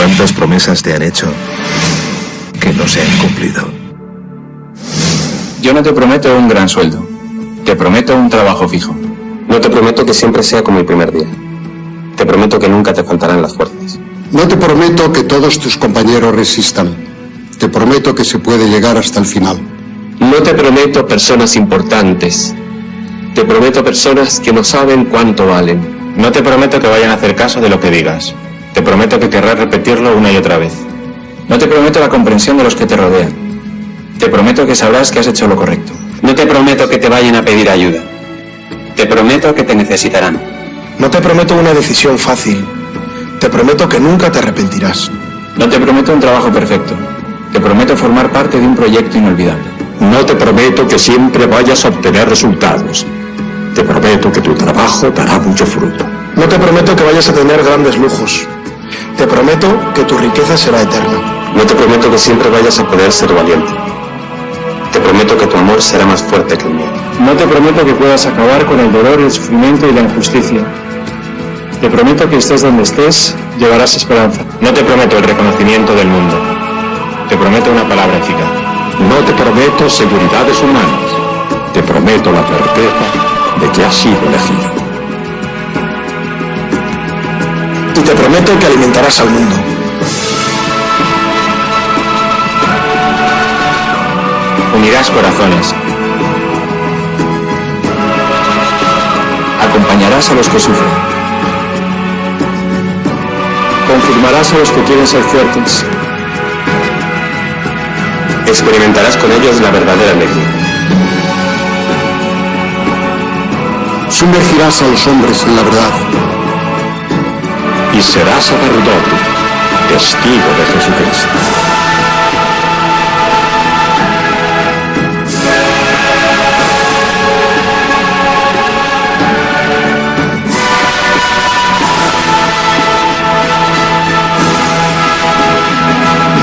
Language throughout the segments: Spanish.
¿Cuántas promesas te han hecho que no se han cumplido? Yo no te prometo un gran sueldo. Te prometo un trabajo fijo. No te prometo que siempre sea como el primer día. Te prometo que nunca te faltarán las fuerzas. No te prometo que todos tus compañeros resistan. Te prometo que se puede llegar hasta el final. No te prometo personas importantes. Te prometo personas que no saben cuánto valen. No te prometo que vayan a hacer caso de lo que digas. Te prometo que querrás repetirlo una y otra vez. No te prometo la comprensión de los que te rodean. Te prometo que sabrás que has hecho lo correcto. No te prometo que te vayan a pedir ayuda. Te prometo que te necesitarán. No te prometo una decisión fácil. Te prometo que nunca te arrepentirás. No te prometo un trabajo perfecto. Te prometo formar parte de un proyecto inolvidable. No te prometo que siempre vayas a obtener resultados. Te prometo que tu trabajo dará mucho fruto. No te prometo que vayas a tener grandes lujos. Te prometo que tu riqueza será eterna. No te prometo que siempre vayas a poder ser valiente. Te prometo que tu amor será más fuerte que el mío. No te prometo que puedas acabar con el dolor, el sufrimiento y la injusticia. Te prometo que estés donde estés, llevarás esperanza. No te prometo el reconocimiento del mundo. Te prometo una palabra eficaz. No te prometo seguridades humanas. Te prometo la certeza de que has sido elegido. Y te prometo que alimentarás al mundo. Unirás corazones. Acompañarás a los que sufren. Confirmarás a los que quieren ser fuertes. Experimentarás con ellos la verdadera alegría. Sumergirás a los hombres en la verdad. Y serás sacerdote, testigo de Jesucristo.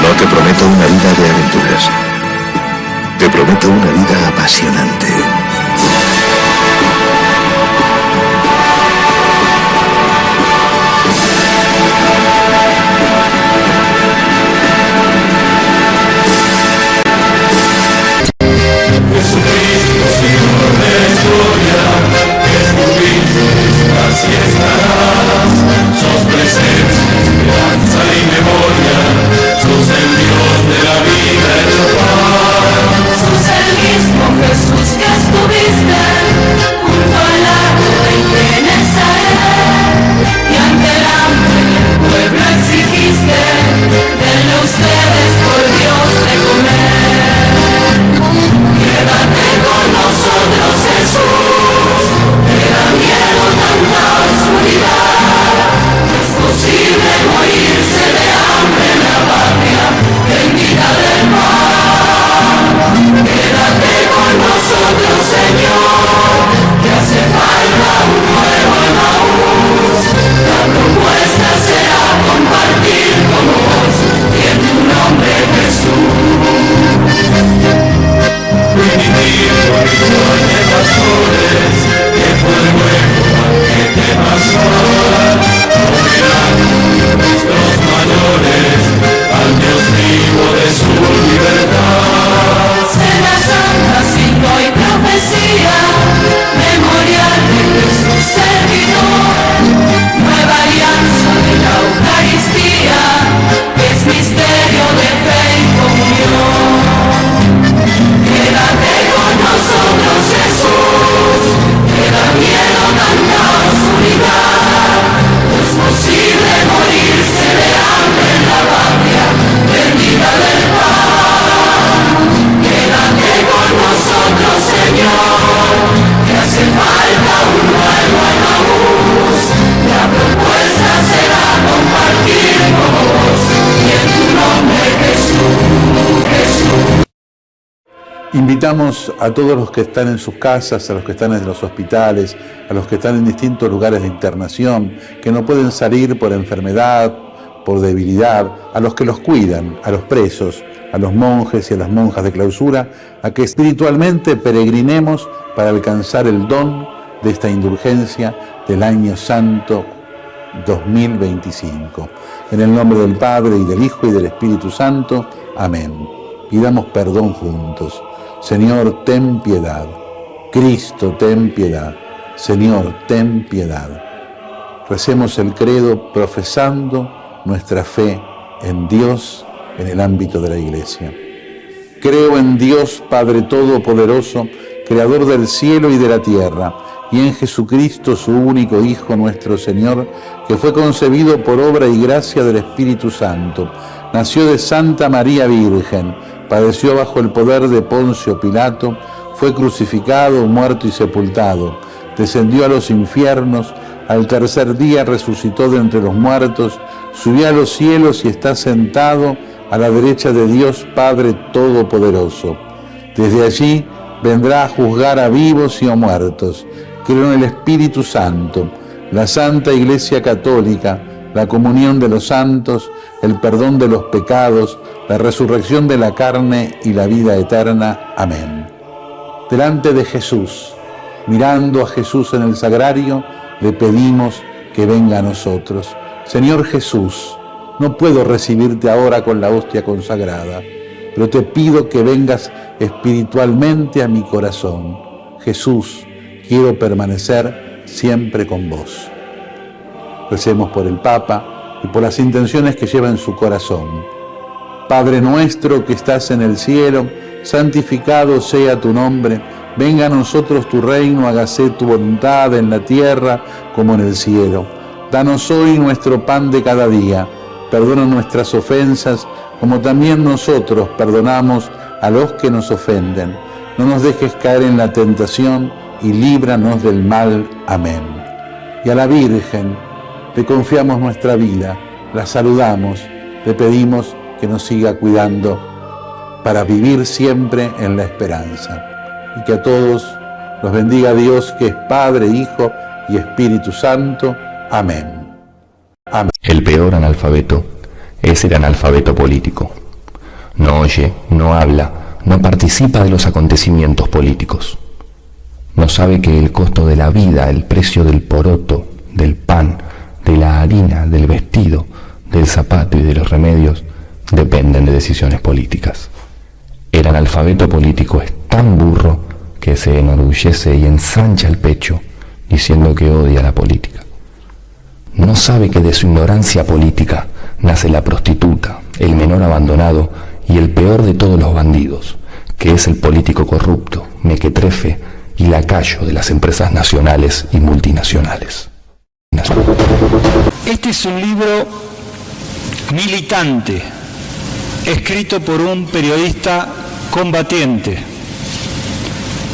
No te prometo una vida de aventuras. Te prometo una vida apasionante. Invitamos a todos los que están en sus casas, a los que están en los hospitales, a los que están en distintos lugares de internación, que no pueden salir por enfermedad, por debilidad, a los que los cuidan, a los presos, a los monjes y a las monjas de clausura, a que espiritualmente peregrinemos para alcanzar el don de esta indulgencia del año santo 2025. En el nombre del Padre, y del Hijo, y del Espíritu Santo. Amén. Pidamos perdón juntos. Señor, ten piedad. Cristo, ten piedad. Señor, ten piedad. Recemos el credo profesando nuestra fe en Dios en el ámbito de la Iglesia. Creo en Dios Padre Todopoderoso, Creador del cielo y de la tierra, y en Jesucristo, su único Hijo, nuestro Señor, que fue concebido por obra y gracia del Espíritu Santo. Nació de Santa María Virgen, padeció bajo el poder de Poncio Pilato, fue crucificado, muerto y sepultado, descendió a los infiernos, al tercer día resucitó de entre los muertos, subió a los cielos y está sentado a la derecha de Dios Padre Todopoderoso. Desde allí vendrá a juzgar a vivos y a muertos. Creo en el Espíritu Santo, la Santa Iglesia Católica, la comunión de los santos, el perdón de los pecados, la resurrección de la carne y la vida eterna. Amén. Delante de Jesús, mirando a Jesús en el sagrario, le pedimos que venga a nosotros. Señor Jesús, no puedo recibirte ahora con la hostia consagrada, pero te pido que vengas espiritualmente a mi corazón. Jesús, quiero permanecer siempre con vos. Recemos por el Papa y por las intenciones que lleva en su corazón. Padre nuestro que estás en el cielo, santificado sea tu nombre. Venga a nosotros tu reino, hágase tu voluntad en la tierra como en el cielo. Danos hoy nuestro pan de cada día. Perdona nuestras ofensas, como también nosotros perdonamos a los que nos ofenden. No nos dejes caer en la tentación y líbranos del mal. Amén. Y a la Virgen le confiamos nuestra vida, la saludamos, le pedimos que nos siga cuidando para vivir siempre en la esperanza. Y que a todos los bendiga Dios, que es Padre, Hijo y Espíritu Santo. Amén. Amén. El peor analfabeto es el analfabeto político. No oye, no habla, no participa de los acontecimientos políticos. No sabe que el costo de la vida, el precio del poroto, del pan, de la harina, del vestido, del zapato y de los remedios dependen de decisiones políticas. El analfabeto político es tan burro que se enorgullece y ensancha el pecho diciendo que odia la política. No sabe que de su ignorancia política nace la prostituta, el menor abandonado y el peor de todos los bandidos, que es el político corrupto, mequetrefe y lacayo de las empresas nacionales y multinacionales. Este es un libro militante, escrito por un periodista combatiente.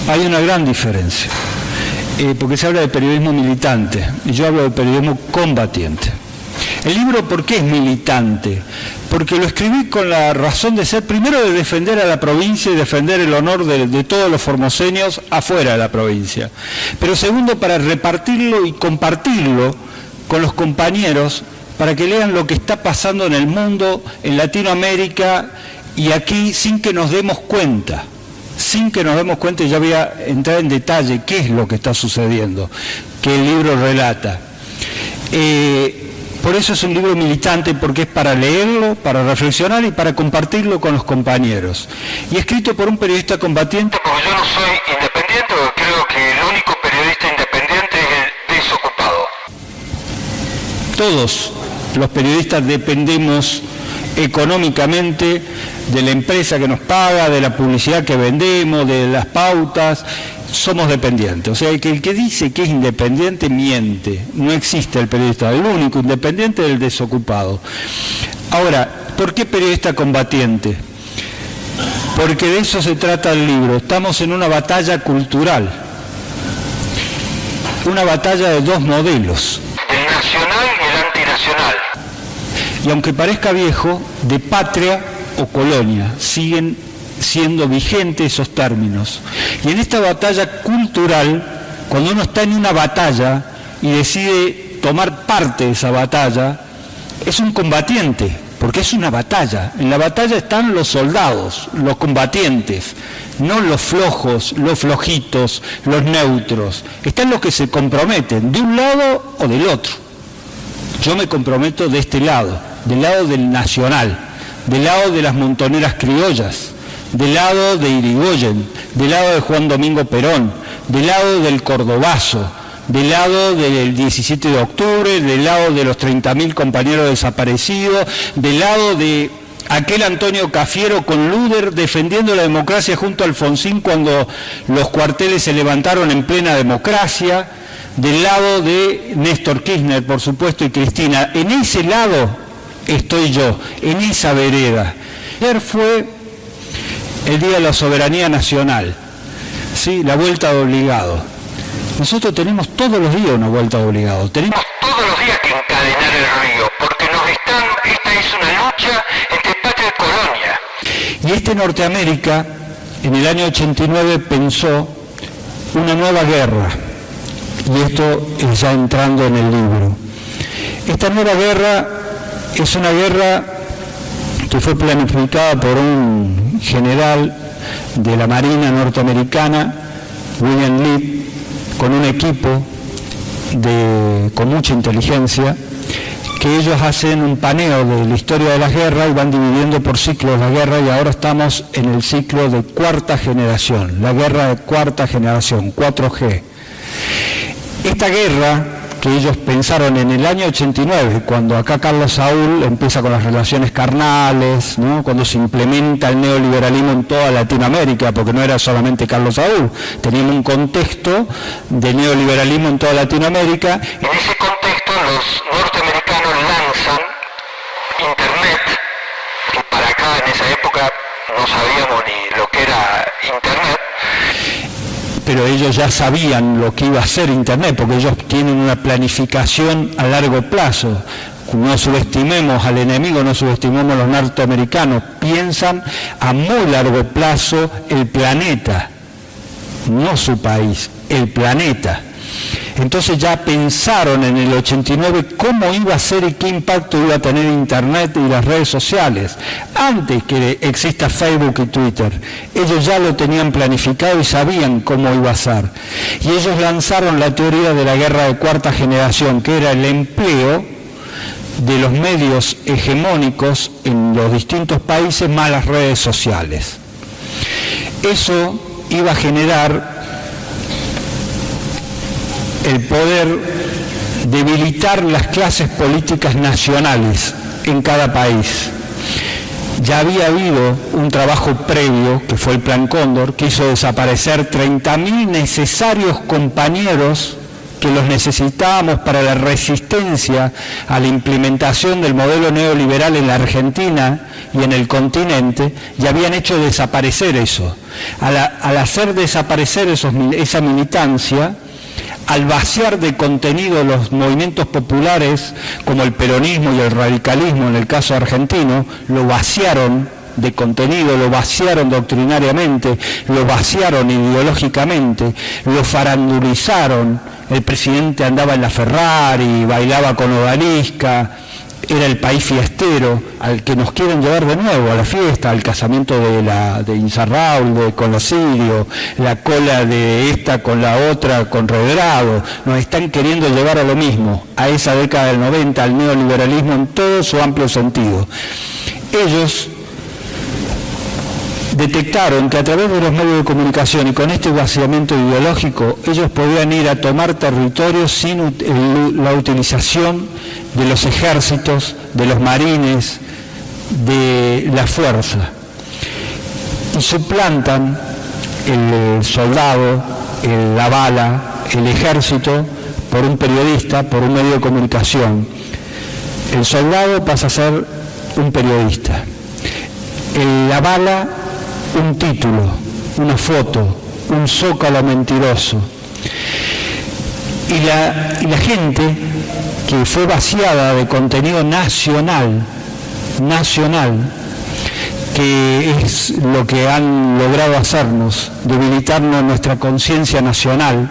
Hay una gran diferencia, porque se habla de periodismo militante, y yo hablo de periodismo combatiente. El libro, ¿por qué es militante? Porque lo escribí con la razón de ser, primero, de defender a la provincia y defender el honor de todos los formoseños afuera de la provincia. Pero segundo, para repartirlo y compartirlo con los compañeros, para que lean lo que está pasando en el mundo, en Latinoamérica y aquí, sin que nos demos cuenta. Sin que nos demos cuenta, y ya voy a entrar en detalle qué es lo que está sucediendo, que el libro relata. Por eso es un libro militante, porque es para leerlo, para reflexionar y para compartirlo con los compañeros. Y escrito por un periodista combatiente, porque yo no soy independiente, porque creo que el único periodista independiente es el desocupado. Todos los periodistas dependemos económicamente de la empresa que nos paga, de la publicidad que vendemos, de las pautas. Somos dependientes, o sea que el que dice que es independiente miente, no existe el periodista, el único independiente es el desocupado. Ahora, ¿por qué periodista combatiente? Porque de eso se trata el libro, estamos en una batalla cultural, una batalla de dos modelos, el nacional y el antinacional. Y aunque parezca viejo, de patria o colonia, siguen siendo vigentes esos términos. Y en esta batalla cultural, cuando uno está en una batalla y decide tomar parte de esa batalla, es un combatiente, porque es una batalla. En la batalla están los soldados, los combatientes, no los flojos, los flojitos, los neutros. Están los que se comprometen, de un lado o del otro. Yo me comprometo de este lado, del lado del nacional, del lado de las montoneras criollas, del lado de Irigoyen, del lado de Juan Domingo Perón, del lado del cordobazo, del lado del 17 de octubre, del lado de los 30.000 compañeros desaparecidos, del lado de aquel Antonio Cafiero con Luder defendiendo la democracia junto a Alfonsín cuando los cuarteles se levantaron en plena democracia, del lado de Néstor Kirchner, por supuesto, y Cristina. En ese lado estoy yo, en esa vereda. Ayer fue el Día de la Soberanía Nacional, ¿sí? La vuelta de obligado. Nosotros tenemos todos los días una vuelta de obligado. Tenemos todos los días que encadenar el río, porque esta es una lucha entre patria y colonia. Y Norteamérica, en el año 89, pensó una nueva guerra. Y esto es ya entrando en el libro. Esta nueva guerra es una guerra que fue planificada por un general de la Marina norteamericana, William Lee, con un equipo con mucha inteligencia, que ellos hacen un paneo de la historia de la guerra y van dividiendo por ciclos la guerra, y ahora estamos en el ciclo de cuarta generación, la guerra de cuarta generación, 4G. Esta guerra que ellos pensaron en el año 89, cuando acá Carlos Saúl empieza con las relaciones carnales, ¿no? Cuando se implementa el neoliberalismo en toda Latinoamérica, porque no era solamente Carlos Saúl, teníamos un contexto de neoliberalismo en toda Latinoamérica. En ese contexto los norteamericanos lanzan Internet, que para acá en esa época no sabíamos ni lo que era Internet. Pero ellos ya sabían lo que iba a ser Internet, porque ellos tienen una planificación a largo plazo. No subestimemos al enemigo, no subestimemos a los norteamericanos. Piensan a muy largo plazo el planeta, no su país, el planeta. Entonces ya pensaron en el 89 cómo iba a ser y qué impacto iba a tener Internet y las redes sociales. Antes que exista Facebook y Twitter, ellos ya lo tenían planificado y sabían cómo iba a ser. Y ellos lanzaron la teoría de la guerra de cuarta generación, que era el empleo de los medios hegemónicos en los distintos países más las redes sociales. Eso iba a generar el poder debilitar las clases políticas nacionales en cada país. Ya había habido un trabajo previo, que fue el Plan Cóndor, que hizo desaparecer 30.000 necesarios compañeros que los necesitábamos para la resistencia a la implementación del modelo neoliberal en la Argentina y en el continente, y habían hecho desaparecer eso. Al hacer desaparecer esa militancia, al vaciar de contenido los movimientos populares como el peronismo y el radicalismo en el caso argentino, lo vaciaron de contenido, lo vaciaron doctrinariamente, lo vaciaron ideológicamente, lo farandulizaron. El presidente andaba en la Ferrari, bailaba con odalisca, era el país fiestero al que nos quieren llevar de nuevo a la fiesta, al casamiento de Insaurralde con la Sirio, la cola de esta con la otra, con Redrado. Nos están queriendo llevar a lo mismo, a esa década del 90, al neoliberalismo en todo su amplio sentido. Ellos detectaron que a través de los medios de comunicación y con este vaciamiento ideológico, ellos podían ir a tomar territorios sin la utilización de los ejércitos, de los marines, de la fuerza. Y suplantan el soldado, la bala, el ejército, por un periodista, por un medio de comunicación. El soldado pasa a ser un periodista. La bala, un título, una foto, un zócalo mentiroso. Y la gente que fue vaciada de contenido nacional, que es lo que han logrado hacernos, debilitarnos nuestra conciencia nacional,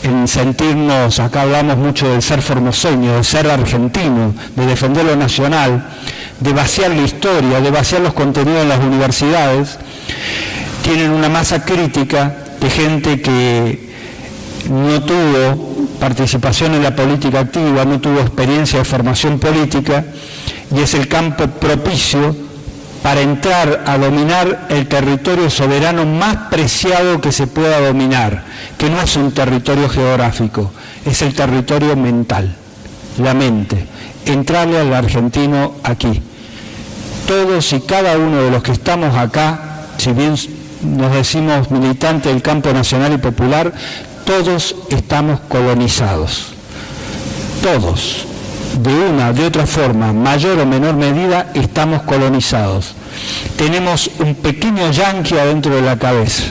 en sentirnos, acá hablamos mucho del ser formoseño, de ser argentino, de defender lo nacional, de vaciar la historia, de vaciar los contenidos en las universidades. Tienen una masa crítica de gente que no tuvo participación en la política activa, no tuvo experiencia de formación política, y es el campo propicio para entrar a dominar el territorio soberano más preciado que se pueda dominar, que no es un territorio geográfico, es el territorio mental, la mente. Entrarle al argentino aquí. Todos y cada uno de los que estamos acá, si bien nos decimos militantes del campo nacional y popular, todos estamos colonizados. Todos, de una, de otra forma, mayor o menor medida, estamos colonizados. Tenemos un pequeño yanqui adentro de la cabeza.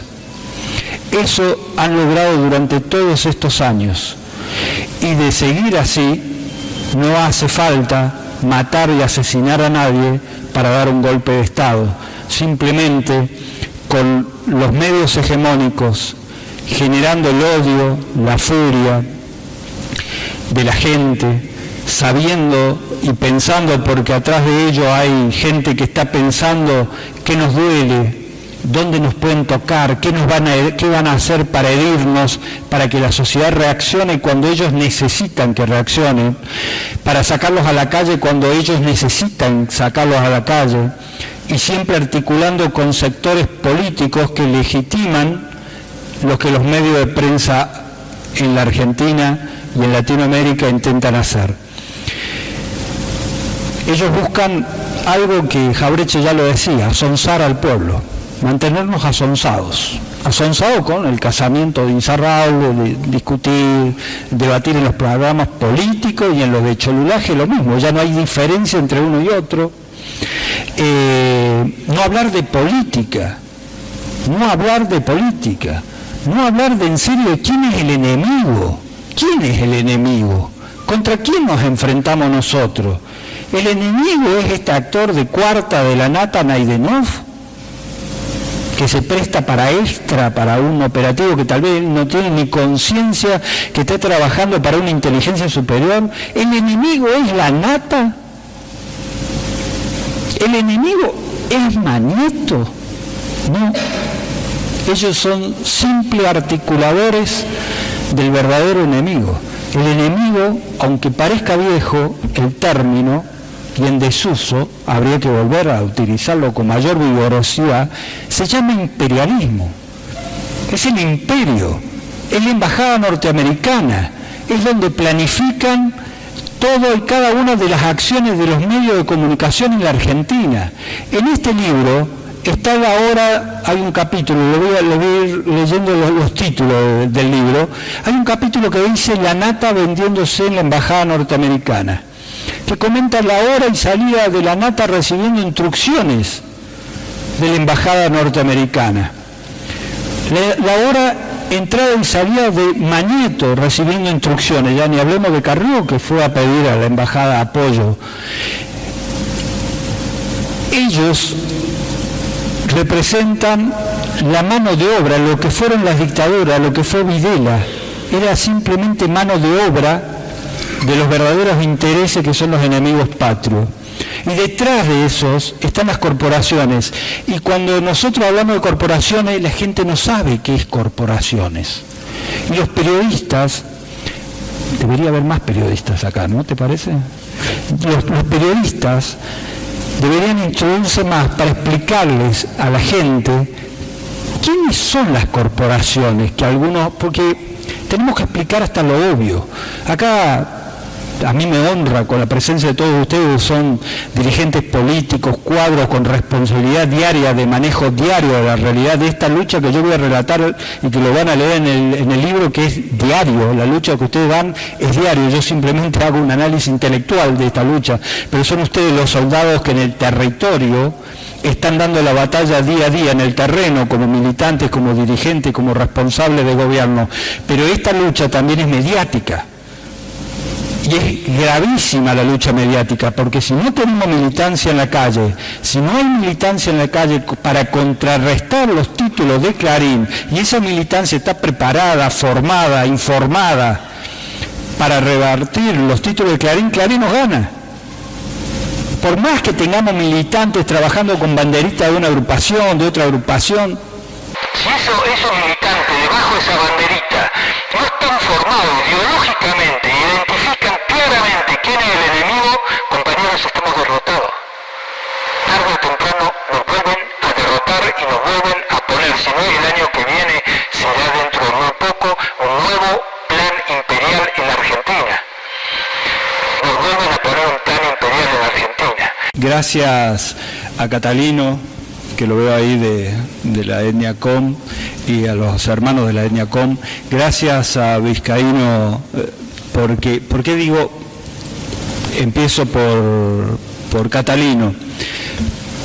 Eso han logrado durante todos estos años. Y de seguir así, no hace falta matar y asesinar a nadie para dar un golpe de Estado. Simplemente con los medios hegemónicos generando el odio, la furia de la gente, sabiendo y pensando, porque atrás de ello hay gente que está pensando qué nos duele, dónde nos pueden tocar, qué van a hacer para herirnos, para que la sociedad reaccione cuando ellos necesitan que reaccionen, para sacarlos a la calle cuando ellos necesitan sacarlos a la calle, y siempre articulando con sectores políticos que legitiman lo que los medios de prensa en la Argentina y en Latinoamérica intentan hacer. Ellos buscan algo que Jauretche ya lo decía, asonsar al pueblo, mantenernos asonzados con el casamiento de Insaurralde, de discutir, debatir en los programas políticos y en los de Cholulaje lo mismo, ya no hay diferencia entre uno y otro. No hablar de política, no hablar de en serio quién es el enemigo, contra quién nos enfrentamos nosotros. El enemigo es este actor de cuarta de la nata Naidenov, que se presta para un operativo que tal vez no tiene ni conciencia, que está trabajando para una inteligencia superior. El enemigo es la nata. El enemigo es Mañeto. No. Ellos son simples articuladores del verdadero enemigo. El enemigo, aunque parezca viejo el término y en desuso, habría que volver a utilizarlo con mayor vigorosidad, se llama imperialismo. Es el imperio, es la embajada norteamericana, es donde planifican todo y cada una de las acciones de los medios de comunicación en la Argentina. En este libro está ahora, hay un capítulo, le voy a ir leyendo los títulos del libro, hay un capítulo que dice la nata vendiéndose en la embajada norteamericana, que comenta la hora y salida de la nata recibiendo instrucciones de la embajada norteamericana. La hora entrada y salida de Mañeto recibiendo instrucciones, ya ni hablemos de Carrió, que fue a pedir a la embajada apoyo. Ellos representan la mano de obra, lo que fueron las dictaduras, lo que fue Videla, era simplemente mano de obra de los verdaderos intereses que son los enemigos patrios. Y detrás de esos están las corporaciones. Y cuando nosotros hablamos de corporaciones, la gente no sabe qué es corporaciones. Y los periodistas, debería haber más periodistas acá, ¿no te parece? Los periodistas deberían instruirse más para explicarles a la gente quiénes son las corporaciones, que algunos, porque tenemos que explicar hasta lo obvio. Acá a mí me honra con la presencia de todos ustedes, son dirigentes políticos, cuadros con responsabilidad diaria, de manejo diario de la realidad de esta lucha que yo voy a relatar y que lo van a leer en el libro, que es diario. La lucha que ustedes dan es diario, yo simplemente hago un análisis intelectual de esta lucha, pero son ustedes los soldados que en el territorio están dando la batalla día a día en el terreno, como militantes, como dirigentes, como responsables de gobierno. Pero esta lucha también es mediática. Y es gravísima la lucha mediática, porque si no tenemos militancia en la calle, si no hay militancia en la calle para contrarrestar los títulos de Clarín, y esa militancia está preparada, formada, informada para revertir los títulos de Clarín, Clarín nos gana. Por más que tengamos militantes trabajando con banderitas de una agrupación, de otra agrupación. Si esos militantes debajo de esa banderita no están están formados ideológicamente, identifican claramente quién es el enemigo, compañeros, estamos derrotados. Tarde o temprano nos vuelven a derrotar y nos vuelven a poner, si no el año que viene será dentro de muy poco, un nuevo plan imperial en Argentina. Nos vuelven a poner un plan imperial en Argentina. Gracias a Catalino, que lo veo ahí de la etnia Com, y a los hermanos de la etnia Com. Gracias a Vizcaíno, ¿por qué digo, empiezo por Catalino?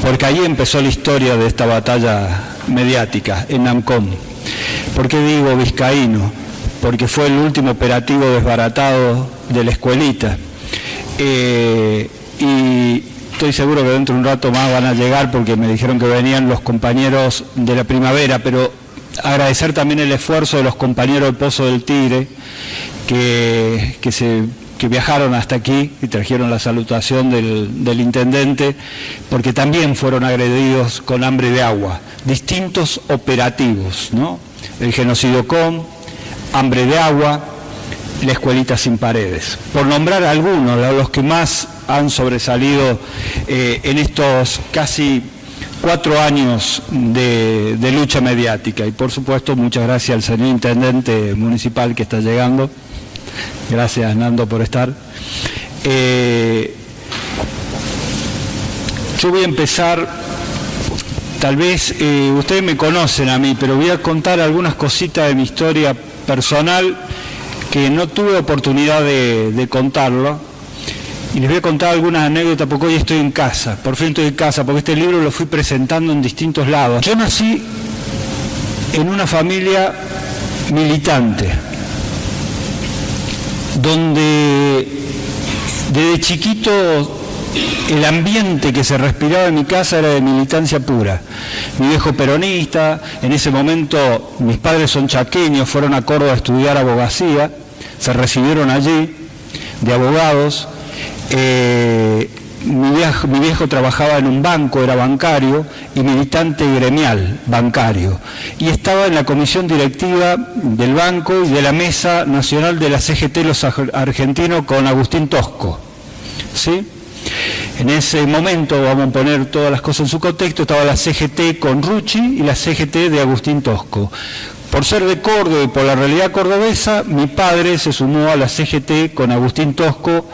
Porque ahí empezó la historia de esta batalla mediática, en Namcom. ¿Por qué digo Vizcaíno? Porque fue el último operativo desbaratado de la escuelita. Y estoy seguro que dentro de un rato más van a llegar, porque me dijeron que venían los compañeros de la primavera, pero agradecer también el esfuerzo de los compañeros del Pozo del Tigre, que viajaron hasta aquí y trajeron la salutación del intendente, porque también fueron agredidos con hambre de agua. Distintos operativos, ¿no? El genocidio Com, hambre de agua, la escuelita sin paredes. Por nombrar algunos, los que más han sobresalido en estos casi 4 años de lucha mediática. Y por supuesto, muchas gracias al señor intendente municipal que está llegando. Gracias, Nando, por estar. Yo voy a empezar, tal vez ustedes me conocen a mí, pero voy a contar algunas cositas de mi historia personal que no tuve oportunidad de contarlo. Y les voy a contar algunas anécdotas porque hoy estoy en casa, por fin estoy en casa, porque este libro lo fui presentando en distintos lados. Yo nací en una familia militante, donde desde chiquito el ambiente que se respiraba en mi casa era de militancia pura. Mi viejo peronista, en ese momento mis padres son chaqueños, fueron a Córdoba a estudiar abogacía, se recibieron allí de abogados. Mi viejo trabajaba en un banco, era bancario y militante gremial bancario, y estaba en la comisión directiva del banco y de la mesa nacional de la CGT Los Argentinos con Agustín Tosco, ¿sí? En ese momento, vamos a poner todas las cosas en su contexto, estaba la CGT con Rucci y la CGT de Agustín Tosco. Por ser de Córdoba y por la realidad cordobesa, mi padre se sumó a la CGT con Agustín Tosco,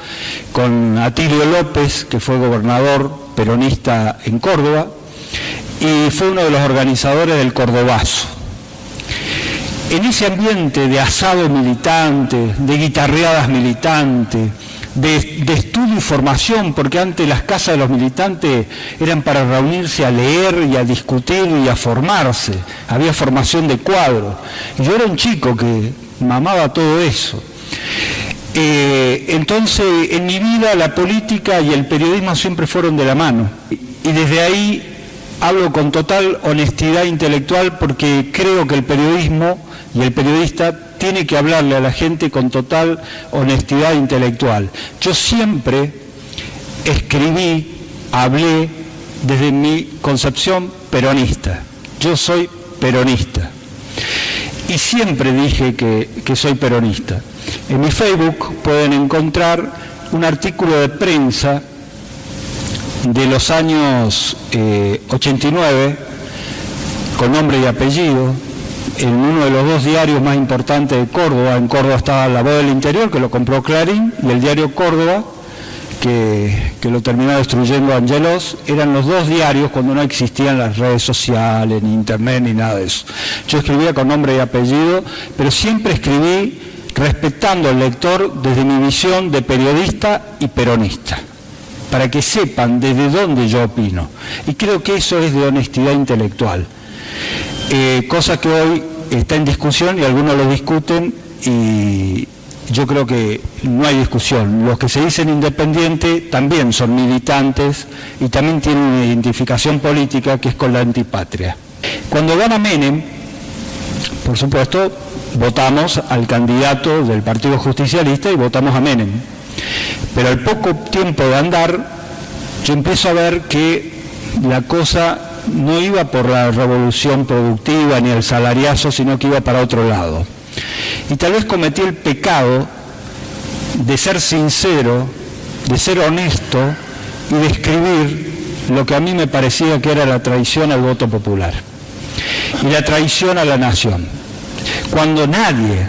con Atilio López, que fue gobernador peronista en Córdoba, y fue uno de los organizadores del Cordobazo. En ese ambiente de asado militante, de guitarreadas militantes, de estudio y formación, porque antes las casas de los militantes eran para reunirse a leer y a discutir y a formarse, había formación de cuadros, y yo era un chico que mamaba todo eso. Entonces, en mi vida la política y el periodismo siempre fueron de la mano, y desde ahí hablo con total honestidad intelectual, porque creo que el periodismo y el periodista tiene que hablarle a la gente con total honestidad intelectual. Yo siempre escribí, hablé desde mi concepción peronista. Yo soy peronista. Y siempre dije que soy peronista. En mi Facebook pueden encontrar un artículo de prensa de los años 89, con nombre y apellido, en uno de los 2 diarios más importantes de Córdoba. En Córdoba estaba La Voz del Interior, que lo compró Clarín, y el diario Córdoba, que lo terminó destruyendo Angelos. Eran los 2 diarios cuando no existían las redes sociales, ni internet, ni nada de eso. Yo escribía con nombre y apellido, pero siempre escribí respetando al lector desde mi visión de periodista y peronista, para que sepan desde dónde yo opino. Y creo que eso es de honestidad intelectual. Cosa que hoy está en discusión y algunos lo discuten, y yo creo que no hay discusión. Los que se dicen independientes también son militantes y también tienen una identificación política que es con la antipatria. Cuando gana Menem, por supuesto, votamos al candidato del Partido Justicialista y votamos a Menem. Pero al poco tiempo de andar, yo empiezo a ver que la cosa no iba por la revolución productiva ni el salariazo, sino que iba para otro lado. Y tal vez cometí el pecado de ser sincero, de ser honesto y de escribir lo que a mí me parecía que era la traición al voto popular y la traición a la nación. Cuando nadie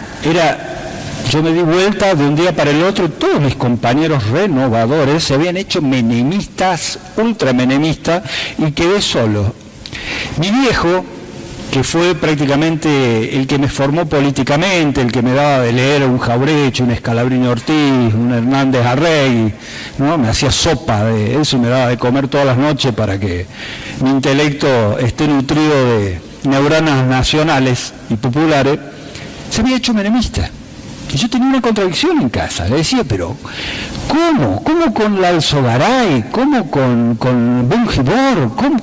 yo me di vuelta de un día para el otro, todos mis compañeros renovadores se habían hecho menemistas, ultramenemistas, y quedé solo. Mi viejo, que fue prácticamente el que me formó políticamente, el que me daba de leer un Jaureche, un Scalabrini Ortiz, un Hernández Arregui, ¿no? Me hacía sopa de eso y me daba de comer todas las noches para que mi intelecto esté nutrido de neuronas nacionales y populares, se había hecho menemista. Y yo tenía una contradicción en casa, le decía, pero ¿cómo? ¿Cómo con la Alzogaray? ¿Cómo con Bungibor? ¿Cómo?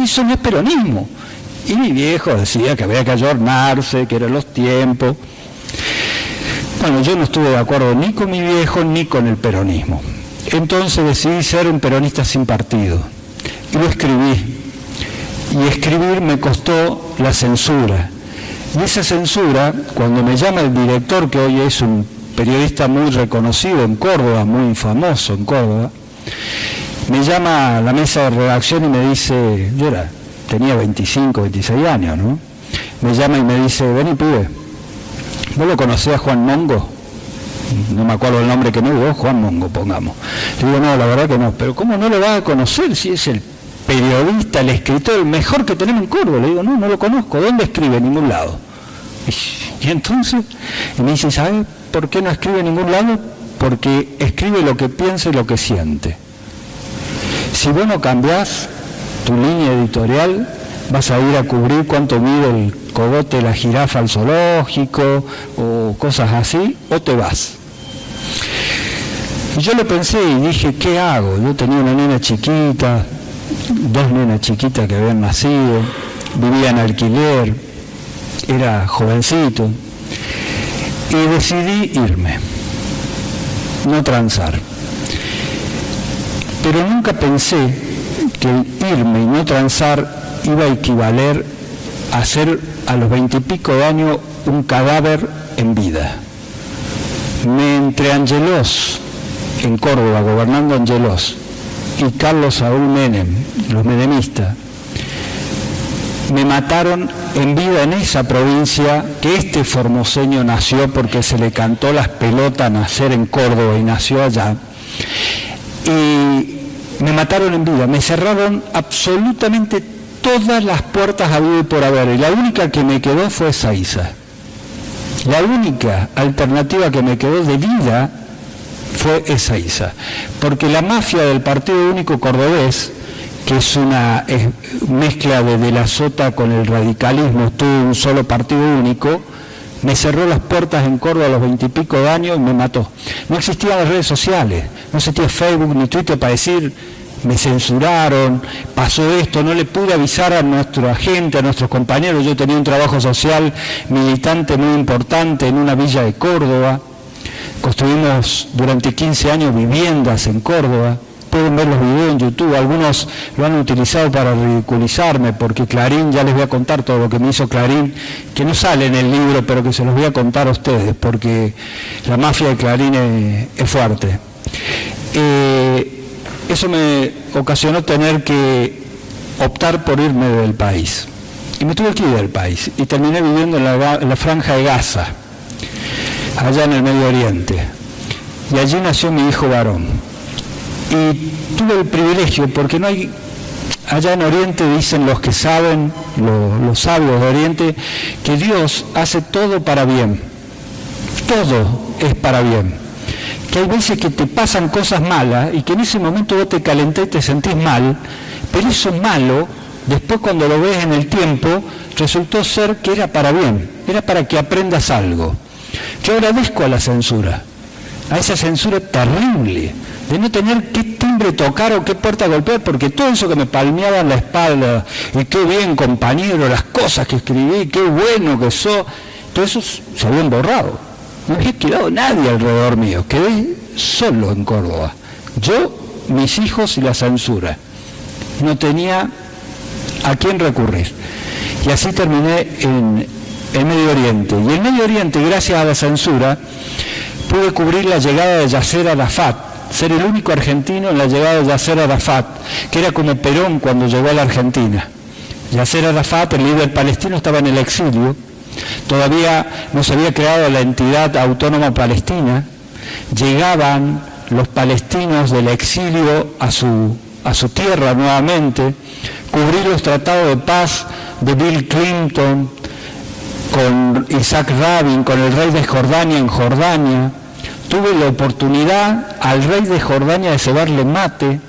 Eso no es peronismo. Y mi viejo decía que había que ayornarse, que eran los tiempos. Bueno, yo no estuve de acuerdo ni con mi viejo ni con el peronismo. Entonces decidí ser un peronista sin partido. Y lo escribí. Y escribir me costó la censura. Y esa censura, cuando me llama el director, que hoy es un periodista muy reconocido en Córdoba, muy famoso en Córdoba, me llama a la mesa de redacción y me dice, tenía 25, 26 años, ¿no? Me llama y me dice, vení, pibe, ¿vos lo conocés a Juan Mongo? No me acuerdo el nombre que me dio, Juan Mongo, pongamos. Le digo, no, la verdad que no, pero ¿cómo no lo vas a conocer si es el periodista, el escritor, el mejor que tenemos en Córdoba? Le digo, no lo conozco, ¿dónde escribe? En ningún lado. Y entonces, me dice, ¿sabes por qué no escribe en ningún lado? Porque escribe lo que piensa y lo que siente. Si vos no cambiás tu línea editorial, vas a ir a cubrir cuánto mide el cogote de la jirafa al zoológico o cosas así, o te vas. Y yo lo pensé y dije, ¿qué hago? Yo tenía una nena chiquita, 2 nenas chiquitas que habían nacido, vivía en alquiler, era jovencito, y decidí irme, no transar. Pero nunca pensé que el irme y no transar iba a equivaler a ser a los 20 y pico de años un cadáver en vida. Entre Angelós, en Córdoba, gobernando Angelós, y Carlos Saúl Menem, los menemistas, me mataron en vida en esa provincia que este formoseño nació porque se le cantó las pelotas nacer en Córdoba y nació allá. Y me mataron en vida, me cerraron absolutamente todas las puertas habidas y por haber, y la única que me quedó fue Ezeiza. La única alternativa que me quedó de vida fue Ezeiza, porque la mafia del Partido Único Cordobés, que es una mezcla de la Sota con el radicalismo, estuvo un solo partido único, me cerró las puertas en Córdoba a los 20 y pico de años y me mató. No existían las redes sociales, no existía Facebook ni Twitter para decir, me censuraron, pasó esto, no le pude avisar a nuestra gente, a nuestros compañeros. Yo tenía un trabajo social militante muy importante en una villa de Córdoba, construimos durante 15 años viviendas en Córdoba. Pueden ver los videos en YouTube, algunos lo han utilizado para ridiculizarme, porque Clarín, ya les voy a contar todo lo que me hizo Clarín, que no sale en el libro, pero que se los voy a contar a ustedes, porque la mafia de Clarín es fuerte. Eso me ocasionó tener que optar por irme del país. Y me tuve que ir del país, y terminé viviendo en la franja de Gaza, allá en el Medio Oriente. Y allí nació mi hijo varón. Y tuve el privilegio, porque no hay, allá en Oriente dicen los que saben, los sabios de Oriente, que Dios hace todo para bien, todo es para bien, que hay veces que te pasan cosas malas y que en ese momento vos te calentás y te sentís mal, pero eso malo, después cuando lo ves en el tiempo, resultó ser que era para bien, era para que aprendas algo. Yo agradezco a la censura, a esa censura terrible, de no tener qué timbre tocar o qué puerta golpear, porque todo eso que me palmeaba en la espalda, y qué bien compañero, las cosas que escribí, qué bueno que sos, todo eso se habían borrado. No había quedado nadie alrededor mío, quedé solo en Córdoba. Yo, mis hijos y la censura. No tenía a quién recurrir. Y así terminé en el Medio Oriente. Y el Medio Oriente, gracias a la censura, pude cubrir la llegada de Yasser Arafat, ser el único argentino en la llegada de Yasser Arafat, que era como Perón cuando llegó a la Argentina. Yasser Arafat, el líder palestino, estaba en el exilio, todavía no se había creado la entidad autónoma palestina, llegaban los palestinos del exilio a su tierra nuevamente, cubrí los tratados de paz de Bill Clinton, con Isaac Rabin, con el rey de Jordania en Jordania. Tuve la oportunidad al rey de Jordania de cebarle mate,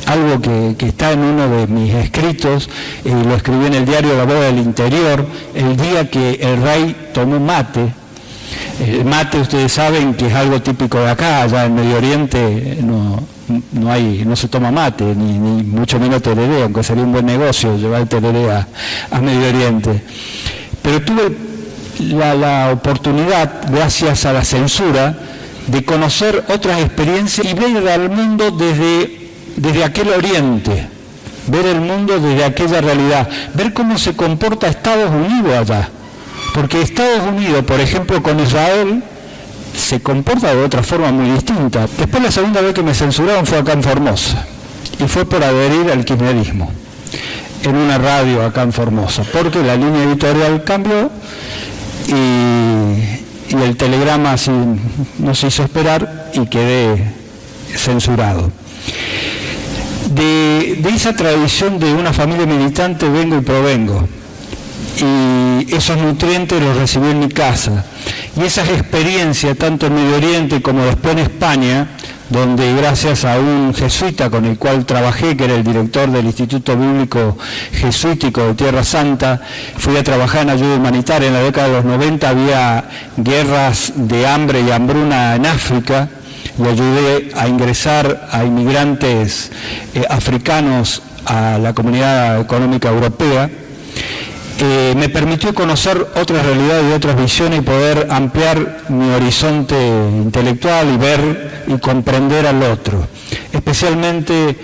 algo que está en uno de mis escritos, lo escribí en el diario La Voz del Interior, el día que el rey tomó mate. El mate, ustedes saben que es algo típico de acá, allá en Medio Oriente no se toma mate, ni mucho menos tereré, aunque sería un buen negocio llevar tereré a Medio Oriente. Pero tuve la oportunidad, gracias a la censura, de conocer otras experiencias y ver al mundo desde aquel oriente, ver el mundo desde aquella realidad, ver cómo se comporta Estados Unidos allá. Porque Estados Unidos, por ejemplo, con Israel, se comporta de otra forma muy distinta. Después la segunda vez que me censuraron fue acá en Formosa, y fue por adherir al kirchnerismo, en una radio acá en Formosa, porque la línea editorial cambió y el telegrama así no se hizo esperar y quedé censurado. De esa tradición de una familia militante vengo y provengo, y esos nutrientes los recibí en mi casa, y esas experiencias tanto en Medio Oriente como después en España, donde gracias a un jesuita con el cual trabajé, que era el director del Instituto Bíblico Jesuítico de Tierra Santa, fui a trabajar en ayuda humanitaria. En la década de los 90 había guerras de hambre y hambruna en África, y ayudé a ingresar a inmigrantes africanos a la Comunidad Económica Europea. Me permitió conocer otras realidades y otras visiones y poder ampliar mi horizonte intelectual y ver y comprender al otro. Especialmente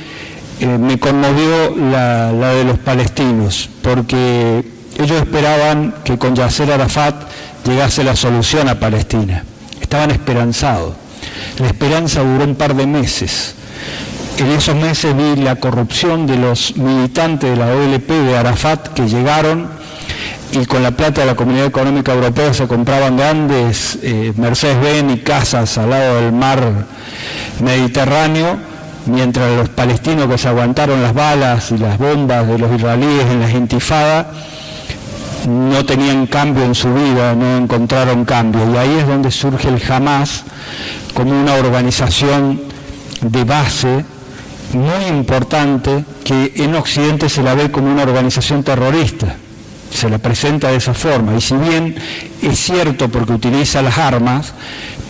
me conmovió la de los palestinos, porque ellos esperaban que con Yasser Arafat llegase la solución a Palestina. Estaban esperanzados. La esperanza duró un par de meses. En esos meses vi la corrupción de los militantes de la OLP de Arafat que llegaron y con la plata de la Comunidad Económica Europea se compraban grandes Mercedes-Benz y casas al lado del mar Mediterráneo, mientras los palestinos que se aguantaron las balas y las bombas de los israelíes en las intifadas no tenían cambio en su vida, no encontraron cambio. Y ahí es donde surge el Hamas como una organización de base muy importante, que en Occidente se la ve como una organización terrorista, se la presenta de esa forma, y si bien es cierto porque utiliza las armas,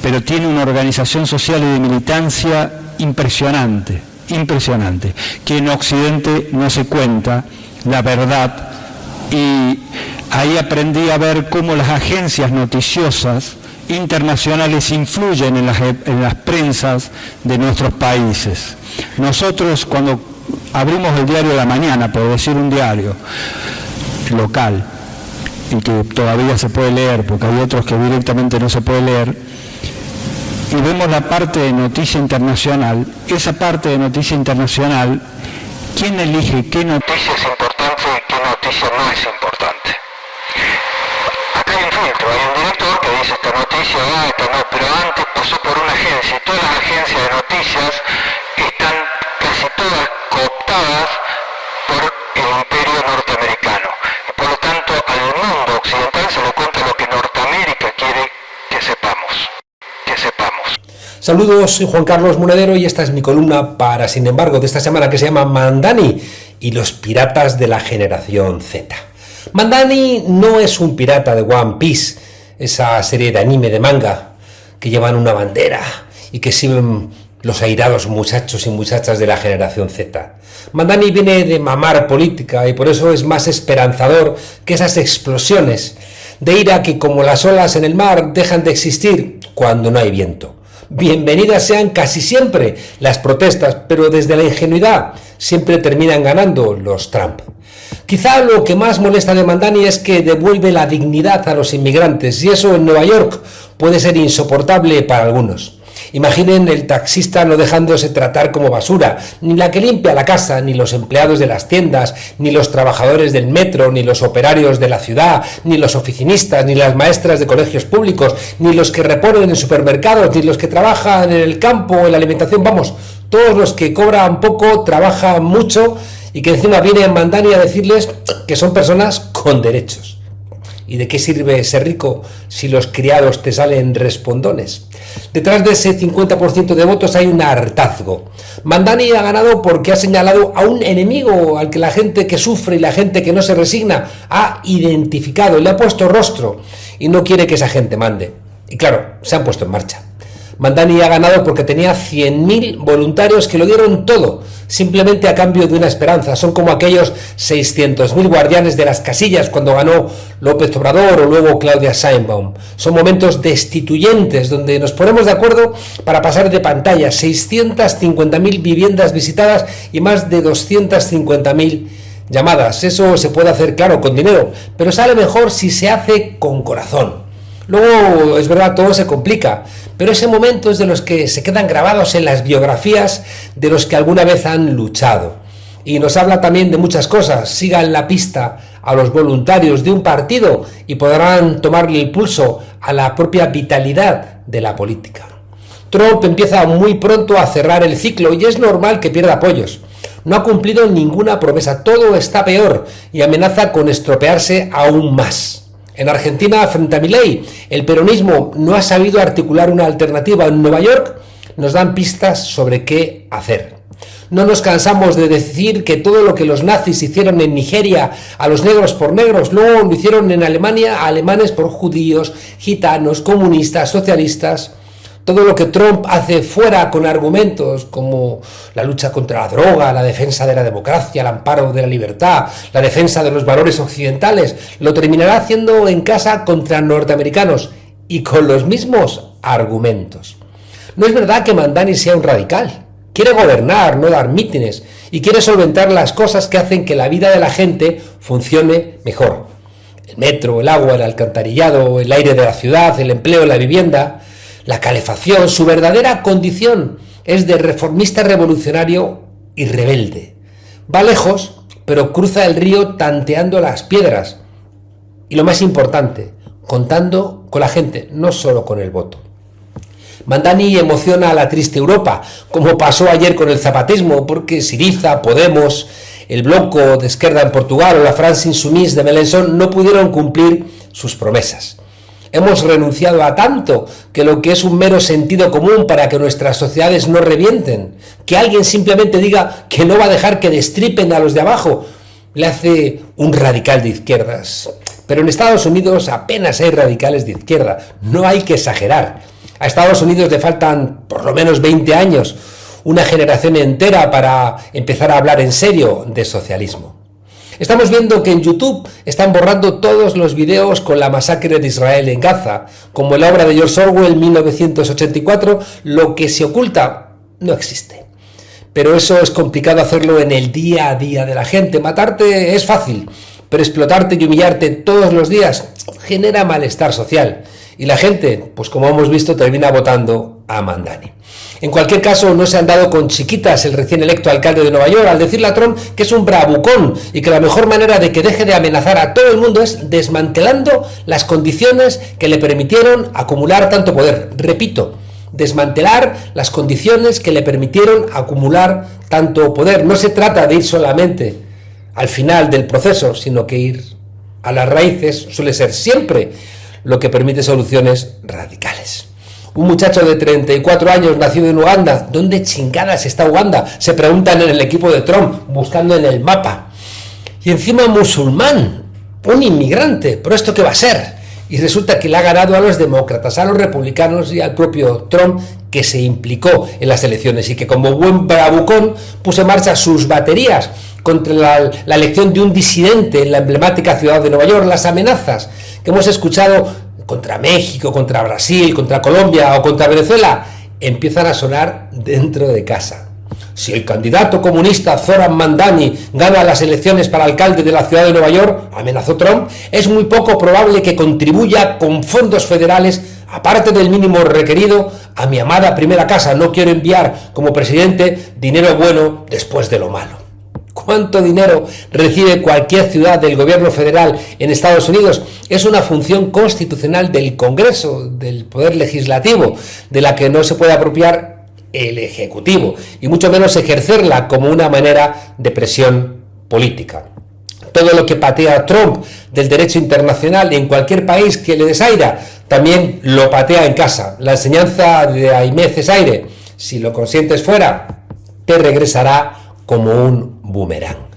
pero tiene una organización social y de militancia impresionante, que en Occidente no se cuenta la verdad. Y ahí aprendí a ver cómo las agencias noticiosas internacionales influyen en las prensas de nuestros países. Nosotros, cuando abrimos el diario de la mañana, por decir un diario local, y que todavía se puede leer, porque hay otros que directamente no se puede leer, y vemos la parte de noticia internacional, esa parte de noticia internacional, ¿quién elige qué noticia es importante y qué noticia no es importante? Acá hay un filtro, hay un director que dice esta noticia, esta no, pero antes pasó por una agencia, y todas las agencias de noticias están casi todas cooptadas por el imperio norteamericano. Y por lo tanto, al mundo occidental se le cuenta lo que Norteamérica quiere que sepamos. Saludos, soy Juan Carlos Monedero y esta es mi columna para, sin embargo, de esta semana, que se llama Mandani y los piratas de la generación Z. Mandani no es un pirata de One Piece, esa serie de anime de manga que llevan una bandera y que sirven los airados muchachos y muchachas de la generación Z. Mandani viene de mamar política y por eso es más esperanzador que esas explosiones de ira que, como las olas en el mar, dejan de existir cuando no hay viento. Bienvenidas sean casi siempre las protestas, pero desde la ingenuidad siempre terminan ganando los Trump. Quizá lo que más molesta de Mamdani es que devuelve la dignidad a los inmigrantes, y eso en Nueva York puede ser insoportable para algunos. Imaginen el taxista no dejándose tratar como basura, ni la que limpia la casa, ni los empleados de las tiendas, ni los trabajadores del metro, ni los operarios de la ciudad, ni los oficinistas, ni las maestras de colegios públicos, ni los que reponen en supermercados, ni los que trabajan en el campo, en la alimentación, vamos, todos los que cobran poco, trabajan mucho y que encima viene Mamdani a decirles que son personas con derechos. ¿Y de qué sirve ser rico si los criados te salen respondones? Detrás de ese 50% de votos hay un hartazgo. Mamdani ha ganado porque ha señalado a un enemigo al que la gente que sufre y la gente que no se resigna ha identificado, le ha puesto rostro y no quiere que esa gente mande. Y claro, se han puesto en marcha. Mamdani ha ganado porque tenía 100.000 voluntarios que lo dieron todo, simplemente a cambio de una esperanza. Son como aquellos 600.000 guardianes de las casillas cuando ganó López Obrador o luego Claudia Sheinbaum. Son momentos destituyentes donde nos ponemos de acuerdo para pasar de pantalla 650.000 viviendas visitadas y más de 250.000 llamadas. Eso se puede hacer, claro, con dinero, pero sale mejor si se hace con corazón. Luego, es verdad, todo se complica, pero ese momento es de los que se quedan grabados en las biografías de los que alguna vez han luchado. Y nos habla también de muchas cosas. Sigan la pista a los voluntarios de un partido y podrán tomarle el pulso a la propia vitalidad de la política. Trump empieza muy pronto a cerrar el ciclo y es normal que pierda apoyos. No ha cumplido ninguna promesa, todo está peor y amenaza con estropearse aún más. En Argentina, frente a Milei, el peronismo no ha sabido articular una alternativa. En Nueva York nos dan pistas sobre qué hacer. No nos cansamos de decir que todo lo que los nazis hicieron en Nigeria a los negros por negros, luego lo hicieron en Alemania a alemanes por judíos, gitanos, comunistas, socialistas. Todo lo que Trump hace fuera con argumentos como la lucha contra la droga, la defensa de la democracia, el amparo de la libertad, la defensa de los valores occidentales, lo terminará haciendo en casa contra norteamericanos y con los mismos argumentos. No es verdad que Mamdani sea un radical. Quiere gobernar, no dar mítines, y quiere solventar las cosas que hacen que la vida de la gente funcione mejor. El metro, el agua, el alcantarillado, el aire de la ciudad, el empleo, la vivienda, la calefacción. Su verdadera condición es de reformista revolucionario y rebelde. Va lejos, pero cruza el río tanteando las piedras. Y lo más importante, contando con la gente, no solo con el voto. Mamdani emociona a la triste Europa, como pasó ayer con el zapatismo, porque Syriza, Podemos, el Bloco de Esquerda en Portugal o la France Insoumise de Mélenchon no pudieron cumplir sus promesas. Hemos renunciado a tanto que lo que es un mero sentido común para que nuestras sociedades no revienten, que alguien simplemente diga que no va a dejar que destripen a los de abajo, le hace un radical de izquierdas. Pero en Estados Unidos apenas hay radicales de izquierda, no hay que exagerar. A Estados Unidos le faltan por lo menos 20 años, una generación entera para empezar a hablar en serio de socialismo. Estamos viendo que en YouTube están borrando todos los videos con la masacre de Israel en Gaza. Como en la obra de George Orwell, 1984, lo que se oculta no existe. Pero eso es complicado hacerlo en el día a día de la gente. Matarte es fácil, pero explotarte y humillarte todos los días genera malestar social. Y la gente, pues como hemos visto, termina votando a Mamdani. En cualquier caso, no se han dado con chiquitas el recién electo alcalde de Nueva York al decirle a Trump que es un bravucón y que la mejor manera de que deje de amenazar a todo el mundo es desmantelando las condiciones que le permitieron acumular tanto poder. Repito, desmantelar las condiciones que le permitieron acumular tanto poder. No se trata de ir solamente al final del proceso, sino que ir a las raíces suele ser siempre lo que permite soluciones radicales. Un muchacho de 34 años nacido en Uganda. ¿Dónde chingadas está Uganda? Se preguntan en el equipo de Trump, buscando en el mapa. Y encima musulmán, un inmigrante. ¿Pero esto qué va a ser? Y resulta que le ha ganado a los demócratas, a los republicanos y al propio Trump, que se implicó en las elecciones y que como buen bravucón puso en marcha sus baterías contra la elección de un disidente en la emblemática ciudad de Nueva York. Las amenazas que hemos escuchado contra México, contra Brasil, contra Colombia o contra Venezuela empiezan a sonar dentro de casa. Si el candidato comunista Zoran Mandani gana las elecciones para alcalde de la ciudad de Nueva York, amenazó Trump, es muy poco probable que contribuya con fondos federales, aparte del mínimo requerido, a mi amada primera casa. No quiero enviar como presidente dinero bueno después de lo malo. ¿Cuánto dinero recibe cualquier ciudad del gobierno federal en Estados Unidos? Es una función constitucional del Congreso, del Poder Legislativo, de la que no se puede apropiar el Ejecutivo, y mucho menos ejercerla como una manera de presión política. Todo lo que patea Trump del derecho internacional en cualquier país que le desaira, también lo patea en casa. La enseñanza de Aimé Césaire: si lo consientes fuera, te regresará como un boomerang.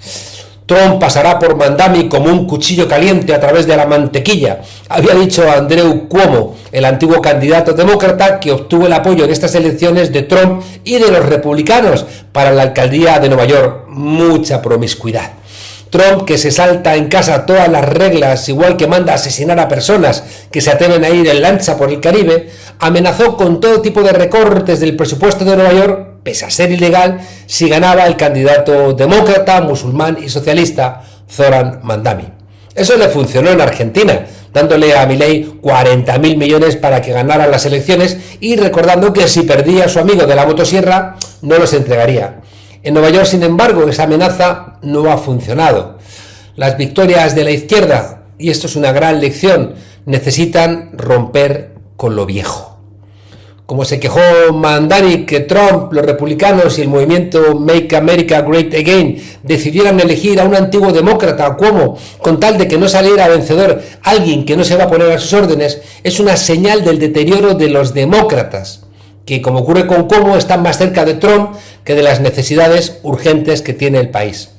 Trump pasará por Mandami como un cuchillo caliente a través de la mantequilla, había dicho Andrew Cuomo, el antiguo candidato demócrata que obtuvo el apoyo en estas elecciones de Trump y de los republicanos para la alcaldía de Nueva York. Mucha promiscuidad. Trump, que se salta en casa todas las reglas, igual que manda asesinar a personas que se atreven a ir en lancha por el Caribe, amenazó con todo tipo de recortes del presupuesto de Nueva York, pese a ser ilegal, si ganaba el candidato demócrata, musulmán y socialista Zoran Mandami. Eso le funcionó en Argentina, dándole a Milei 40.000 millones para que ganara las elecciones y recordando que si perdía a su amigo de la motosierra, no los entregaría. En Nueva York, sin embargo, esa amenaza no ha funcionado. Las victorias de la izquierda, y esto es una gran lección, necesitan romper con lo viejo. Como se quejó Mandani que Trump, los republicanos y el movimiento Make America Great Again decidieran elegir a un antiguo demócrata, Cuomo, con tal de que no saliera vencedor alguien que no se va a poner a sus órdenes, es una señal del deterioro de los demócratas, que, como ocurre con Cuomo, están más cerca de Trump que de las necesidades urgentes que tiene el país.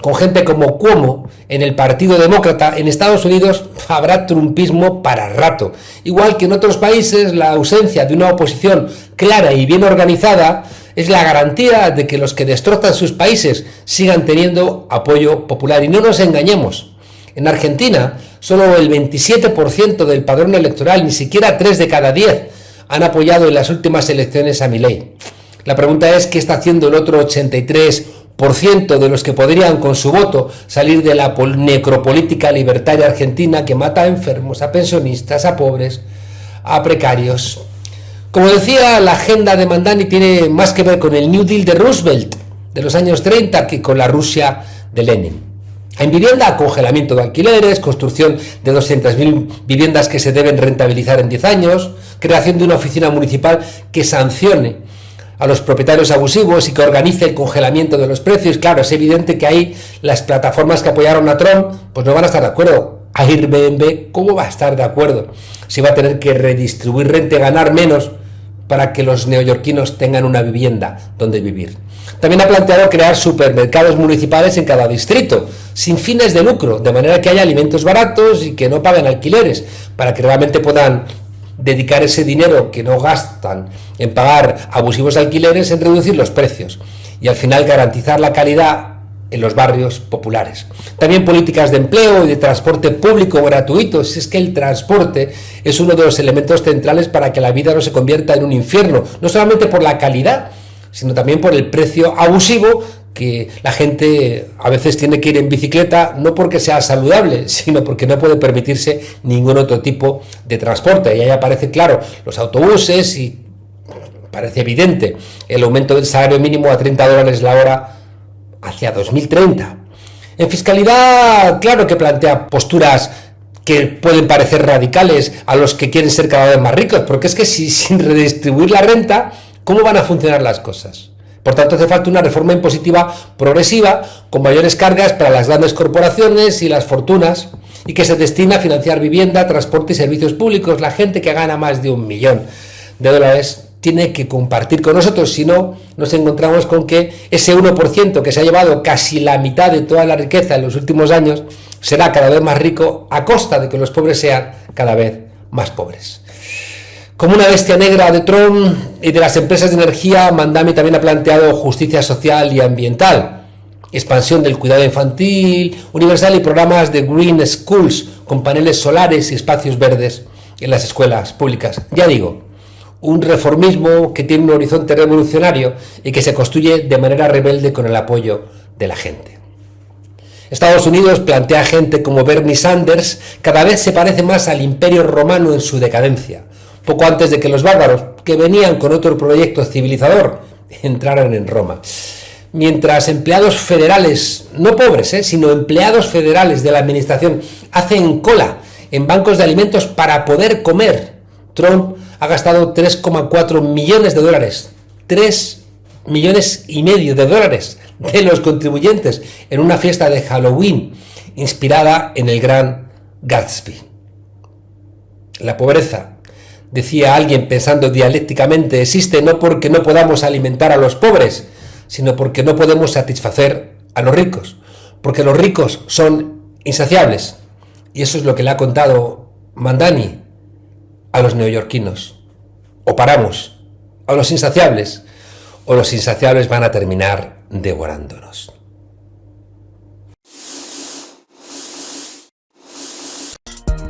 Con gente como Cuomo en el Partido Demócrata, en Estados Unidos habrá trumpismo para rato. Igual que en otros países, la ausencia de una oposición clara y bien organizada es la garantía de que los que destrozan sus países sigan teniendo apoyo popular. Y no nos engañemos, en Argentina solo el 27% del padrón electoral, ni siquiera 3 de cada 10, han apoyado en las últimas elecciones a Milei. La pregunta es, ¿qué está haciendo el otro 83% de los que podrían con su voto salir de la necropolítica libertaria argentina que mata a enfermos, a pensionistas, a pobres, a precarios? Como decía, la agenda de Mandani tiene más que ver con el New Deal de Roosevelt de los años 30 que con la Rusia de Lenin. En vivienda, congelamiento de alquileres, construcción de 200.000 viviendas que se deben rentabilizar en 10 años, creación de una oficina municipal que sancione a los propietarios abusivos y que organice el congelamiento de los precios. Claro, es evidente que ahí las plataformas que apoyaron a Trump pues no van a estar de acuerdo. Airbnb, ¿cómo va a estar de acuerdo? Si va a tener que redistribuir renta y ganar menos para que los neoyorquinos tengan una vivienda donde vivir. También ha planteado crear supermercados municipales en cada distrito, sin fines de lucro, de manera que haya alimentos baratos y que no paguen alquileres, para que realmente puedan dedicar ese dinero que no gastan en pagar abusivos alquileres en reducir los precios y al final garantizar la calidad en los barrios populares. También políticas de empleo y de transporte público gratuito. Si es que el transporte es uno de los elementos centrales para que la vida no se convierta en un infierno, no solamente por la calidad, sino también por el precio abusivo, que la gente a veces tiene que ir en bicicleta, no porque sea saludable, sino porque no puede permitirse ningún otro tipo de transporte. Y ahí aparece claro los autobuses y parece evidente el aumento del salario mínimo a $30 la hora hacia 2030. En fiscalidad, claro que plantea posturas que pueden parecer radicales a los que quieren ser cada vez más ricos, porque es que sin redistribuir la renta, ¿cómo van a funcionar las cosas? Por tanto, hace falta una reforma impositiva progresiva, con mayores cargas para las grandes corporaciones y las fortunas, y que se destina a financiar vivienda, transporte y servicios públicos. La gente que gana más de $1 millón tiene que compartir con nosotros, si no, nos encontramos con que ese 1% que se ha llevado casi la mitad de toda la riqueza en los últimos años será cada vez más rico a costa de que los pobres sean cada vez más pobres. Como una bestia negra de Trump y de las empresas de energía, Mandani también ha planteado justicia social y ambiental, expansión del cuidado infantil universal y programas de Green Schools con paneles solares y espacios verdes en las escuelas públicas. Ya digo, un reformismo que tiene un horizonte revolucionario y que se construye de manera rebelde con el apoyo de la gente. Estados Unidos plantea gente como Bernie Sanders, cada vez se parece más al Imperio Romano en su decadencia, poco antes de que los bárbaros, que venían con otro proyecto civilizador, entraran en Roma. Mientras empleados federales, no pobres, sino empleados federales de la administración, hacen cola en bancos de alimentos para poder comer, Trump ha gastado 3,4 millones de dólares, 3,5 millones de dólares de los contribuyentes en una fiesta de Halloween inspirada en el gran Gatsby. La pobreza, decía alguien pensando dialécticamente, existe no porque no podamos alimentar a los pobres, sino porque no podemos satisfacer a los ricos, porque los ricos son insaciables. Y eso es lo que le ha contado Mandani a los neoyorquinos. O paramos a los insaciables, o los insaciables van a terminar devorándonos.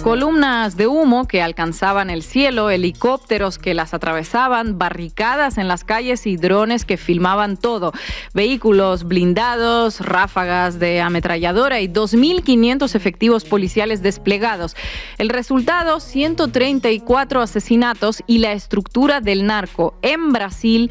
Columnas de humo que alcanzaban el cielo, helicópteros que las atravesaban, barricadas en las calles y drones que filmaban todo. Vehículos blindados, ráfagas de ametralladora y 2.500 efectivos policiales desplegados. El resultado, 134 asesinatos y la estructura del narco en Brasil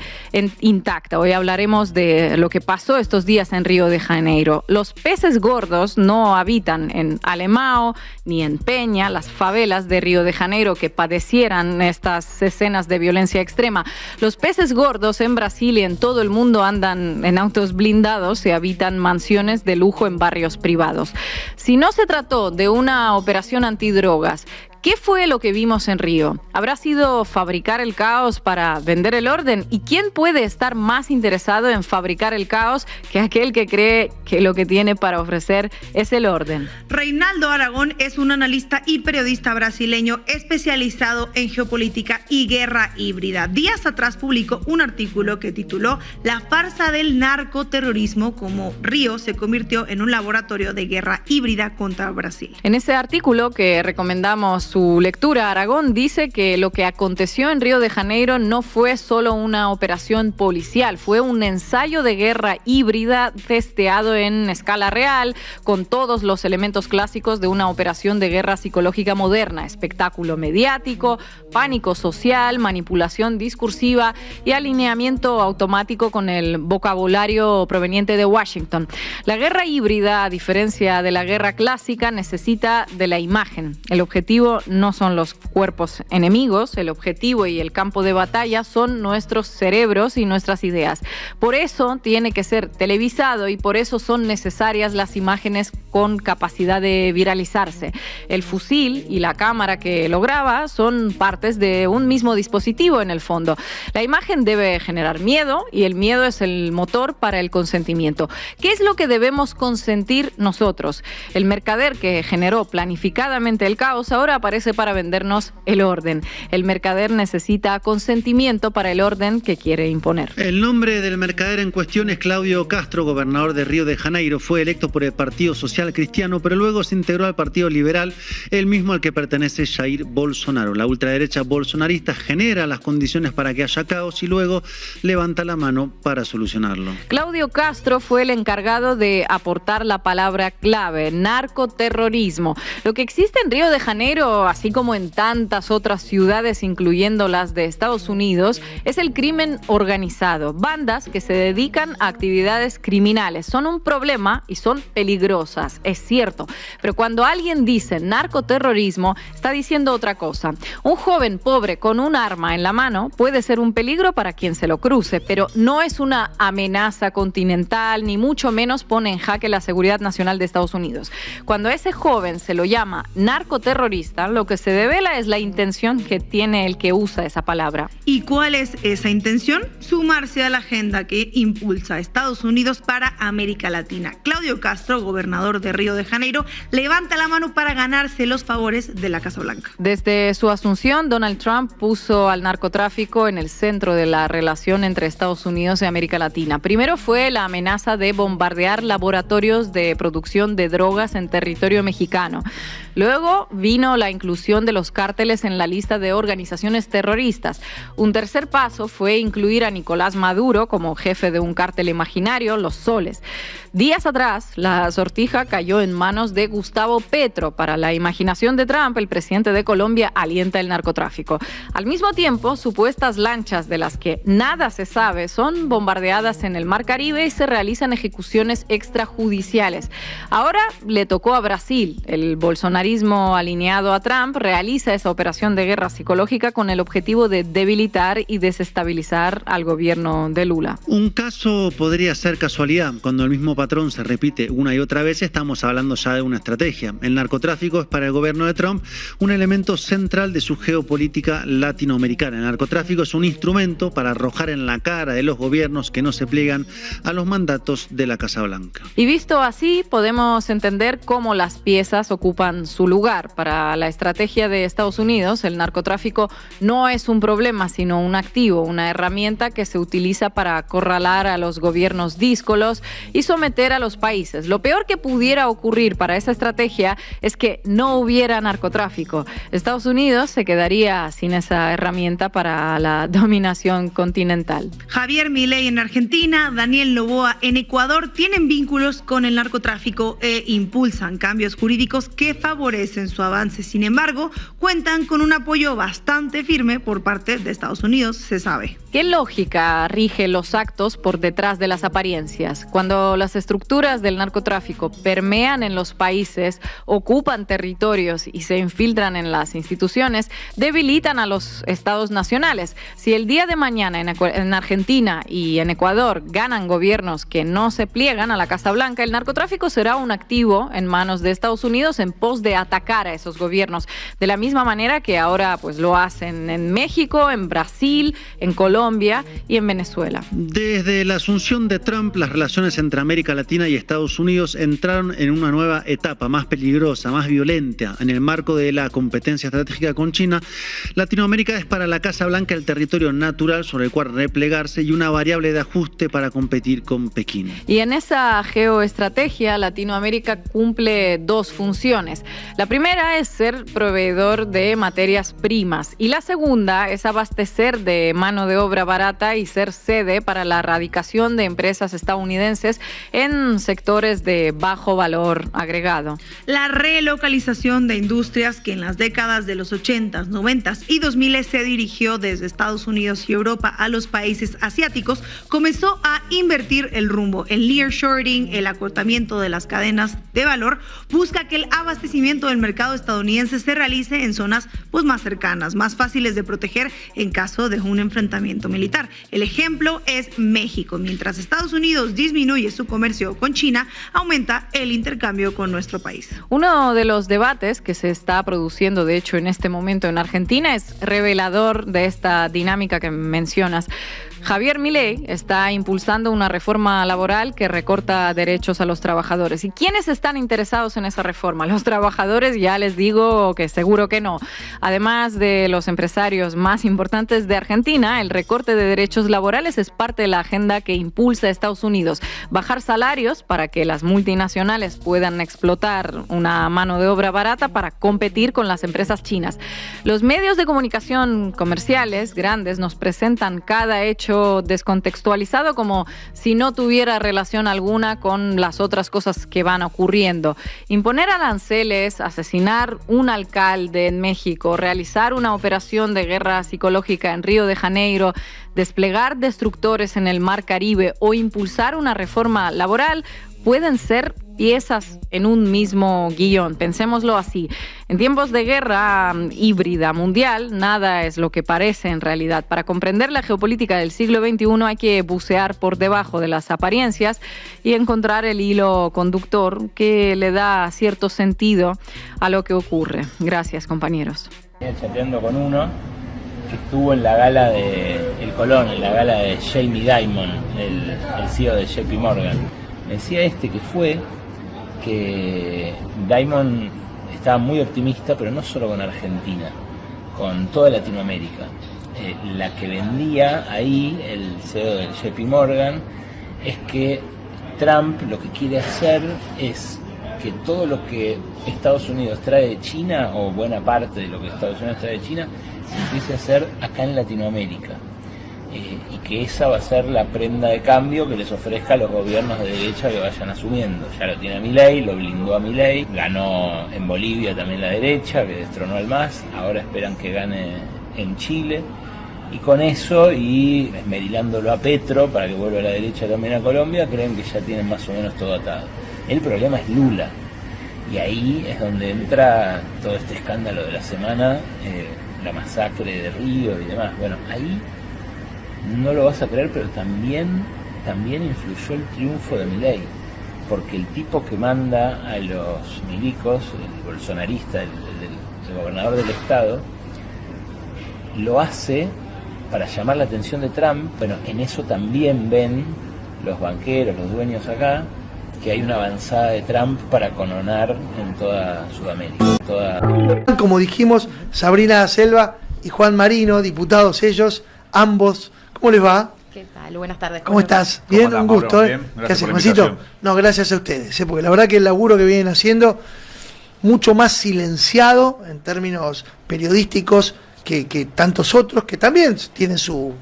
intacta. Hoy hablaremos de lo que pasó estos días en Río de Janeiro. Los peces gordos no habitan en Alemão ni en Peña, las favelas de Río de Janeiro, que padecieran estas escenas de violencia extrema. Los peces gordos en Brasil y en todo el mundo andan en autos blindados y habitan mansiones de lujo en barrios privados. Si no se trató de una operación antidrogas, ¿qué fue lo que vimos en Río? ¿Habrá sido fabricar el caos para vender el orden? ¿Y quién puede estar más interesado en fabricar el caos que aquel que cree que lo que tiene para ofrecer es el orden? Reinaldo Aragón es un analista y periodista brasileño especializado en geopolítica y guerra híbrida. Días atrás publicó un artículo que tituló La farsa del narcoterrorismo, cómo Río se convirtió en un laboratorio de guerra híbrida contra Brasil. En ese artículo que recomendamos su lectura, Aragón dice que lo que aconteció en Río de Janeiro no fue solo una operación policial, fue un ensayo de guerra híbrida testeado en escala real, con todos los elementos clásicos de una operación de guerra psicológica moderna: espectáculo mediático, pánico social, manipulación discursiva y alineamiento automático con el vocabulario proveniente de Washington. La guerra híbrida, a diferencia de la guerra clásica, necesita de la imagen. El objetivo no son los cuerpos enemigos, el objetivo y el campo de batalla son nuestros cerebros y nuestras ideas. Por eso tiene que ser televisado y por eso son necesarias las imágenes con capacidad de viralizarse. El fusil y la cámara que lo graba son partes de un mismo dispositivo en el fondo. La imagen debe generar miedo y el miedo es el motor para el consentimiento. ¿Qué es lo que debemos consentir nosotros? El mercader que generó planificadamente el caos ahora aparece para vendernos el orden. El mercader necesita consentimiento para el orden que quiere imponer. El nombre del mercader en cuestión es Cláudio Castro, gobernador de Río de Janeiro. Fue electo por el Partido Social Cristiano, pero luego se integró al Partido Liberal, el mismo al que pertenece Jair Bolsonaro. La ultraderecha bolsonarista genera las condiciones para que haya caos y luego levanta la mano para solucionarlo. Claudio Castro fue el encargado de aportar la palabra clave: narcoterrorismo. Lo que existe en Río de Janeiro, así como en tantas otras ciudades, incluyendo las de Estados Unidos, es el crimen organizado. Bandas que se dedican a actividades criminales. Son un problema y son peligrosas, es cierto. Pero cuando alguien dice narcoterrorismo, está diciendo otra cosa. Un joven pobre con un arma en la mano puede ser un peligro para quien se lo cruce, pero no es una amenaza continental, ni mucho menos pone en jaque la seguridad nacional de Estados Unidos. Cuando a ese joven se lo llama narcoterrorista, lo que se devela es la intención que tiene el que usa esa palabra. ¿Y cuál es esa intención? Sumarse a la agenda que impulsa a Estados Unidos para América Latina. Claudio Castro, gobernador de Río de Janeiro, levanta la mano para ganarse los favores de la Casa Blanca. Desde su asunción, Donald Trump puso al narcotráfico en el centro de la relación entre Estados Unidos y América Latina. Primero fue la amenaza de bombardear laboratorios de producción de drogas en territorio mexicano. Luego vino la inclusión de los cárteles en la lista de organizaciones terroristas. Un tercer paso fue incluir a Nicolás Maduro como jefe de un cártel imaginario, los Soles. Días atrás, la sortija cayó en manos de Gustavo Petro. Para la imaginación de Trump, el presidente de Colombia alienta el narcotráfico. Al mismo tiempo, supuestas lanchas de las que nada se sabe son bombardeadas en el Mar Caribe y se realizan ejecuciones extrajudiciales. Ahora le tocó a Brasil. El bolsonarismo alineado a Trump realiza esa operación de guerra psicológica con el objetivo de debilitar y desestabilizar al gobierno de Lula. Un caso podría ser casualidad. Cuando el mismo patrón se repite una y otra vez, estamos hablando ya de una estrategia. El narcotráfico es para el gobierno de Trump un elemento central de su geopolítica latinoamericana. El narcotráfico es un instrumento para arrojar en la cara de los gobiernos que no se pliegan a los mandatos de la Casa Blanca. Y visto así, podemos entender cómo las piezas ocupan su lugar. Para la estrategia de Estados Unidos, el narcotráfico no es un problema, sino un activo, una herramienta que se utiliza para acorralar a los gobiernos díscolos y someter a los países. Lo peor que pudiera ocurrir para esa estrategia es que no hubiera narcotráfico. Estados Unidos se quedaría sin esa herramienta para la dominación continental. Javier Milei en Argentina, Daniel Noboa en Ecuador tienen vínculos con el narcotráfico e impulsan cambios jurídicos que favorecen su avance. Sin embargo, cuentan con un apoyo bastante firme por parte de Estados Unidos, se sabe. ¿Qué lógica rige los actos por detrás de las apariencias? Cuando las estructuras del narcotráfico permean en los países, ocupan territorios y se infiltran en las instituciones, debilitan a los estados nacionales. Si el día de mañana en Argentina y en Ecuador ganan gobiernos que no se pliegan a la Casa Blanca, el narcotráfico será un activo en manos de Estados Unidos en pos de atacar a esos gobiernos, de la misma manera que ahora pues lo hacen en México, en Brasil, en Colombia y en Venezuela. Desde la asunción de Trump, las relaciones entre América Latina y Estados Unidos entraron en una nueva etapa más peligrosa, más violenta. En el marco de la competencia estratégica con China, Latinoamérica es para la Casa Blanca el territorio natural sobre el cual replegarse y una variable de ajuste para competir con Pekín. Y en esa geoestrategia, Latinoamérica cumple dos funciones. La primera es ser proveedor de materias primas y la segunda es abastecer de mano de obra barata y ser sede para la radicación de empresas estadounidenses en sectores de bajo valor agregado. La relocalización de industrias que en las décadas de los 80s, 90s y 2000 se dirigió desde Estados Unidos y Europa a los países asiáticos comenzó a invertir el rumbo. El nearshoring, el acortamiento de las cadenas de valor, busca que el abastecimiento del mercado estadounidense se realice en zonas pues, más cercanas, más fáciles de proteger en caso de un enfrentamiento militar. El ejemplo es México. Mientras Estados Unidos disminuye su comercio con China, aumenta el intercambio con nuestro país. Uno de los debates que se está produciendo, de hecho, en este momento en Argentina es revelador de esta dinámica que mencionas. Javier Milei está impulsando una reforma laboral que recorta derechos a los trabajadores. ¿Y quiénes están interesados en esa reforma? Los trabajadores, ya les digo que seguro que no. Además de los empresarios más importantes de Argentina, el recorte de derechos laborales es parte de la agenda que impulsa Estados Unidos. Bajar salarios para que las multinacionales puedan explotar una mano de obra barata para competir con las empresas chinas. Los medios de comunicación comerciales grandes nos presentan cada hecho descontextualizado como si no tuviera relación alguna con las otras cosas que van ocurriendo. Imponer aranceles, asesinar un alcalde en México, realizar una operación de guerra psicológica en Río de Janeiro, desplegar destructores en el Mar Caribe o impulsar una reforma laboral pueden ser piezas en un mismo guión. Pensémoslo así. En tiempos de guerra híbrida mundial, nada es lo que parece en realidad. Para comprender la geopolítica del siglo XXI hay que bucear por debajo de las apariencias y encontrar el hilo conductor que le da cierto sentido a lo que ocurre. Gracias, compañeros. Chateando con uno que estuvo en la gala de El Colón, en la gala de Jamie Dimon, el CEO de JP Morgan. Me decía que Dimon estaba muy optimista, pero no solo con Argentina, con toda Latinoamérica. La que vendía ahí, el CEO del JP Morgan, es que Trump lo que quiere hacer es que todo lo que Estados Unidos trae de China, o buena parte de lo que Estados Unidos trae de China, se empiece a hacer acá en Latinoamérica. Y que esa va a ser la prenda de cambio que les ofrezca a los gobiernos de derecha que vayan asumiendo. Ya lo tiene Milei, lo blindó a Milei, ganó en Bolivia también la derecha, que destronó al MAS, ahora esperan que gane en Chile, y con eso, y esmerilándolo a Petro para que vuelva a la derecha también a Colombia, creen que ya tienen más o menos todo atado. El problema es Lula, y ahí es donde entra todo este escándalo de la semana, la masacre de Río y demás. Bueno, ahí no lo vas a creer, pero también influyó el triunfo de Milei, porque el tipo que manda a los milicos, el bolsonarista, el gobernador del estado, lo hace para llamar la atención de Trump. Bueno, en eso también ven los banqueros, los dueños acá, que hay una avanzada de Trump para coronar en toda Sudamérica. Como dijimos, Sabrina Selva y Juan Marino, diputados ellos, ambos. ¿Cómo les va? ¿Qué tal? Buenas tardes. ¿Cómo estás? Bien, ¿Cómo un andás, gusto, Mauro? ¿eh? Bien, ¿Qué haces, por la Juancito? invitación. No, gracias a ustedes, porque la verdad que el laburo que vienen haciendo, mucho más silenciado en términos periodísticos que tantos otros, que también tienen su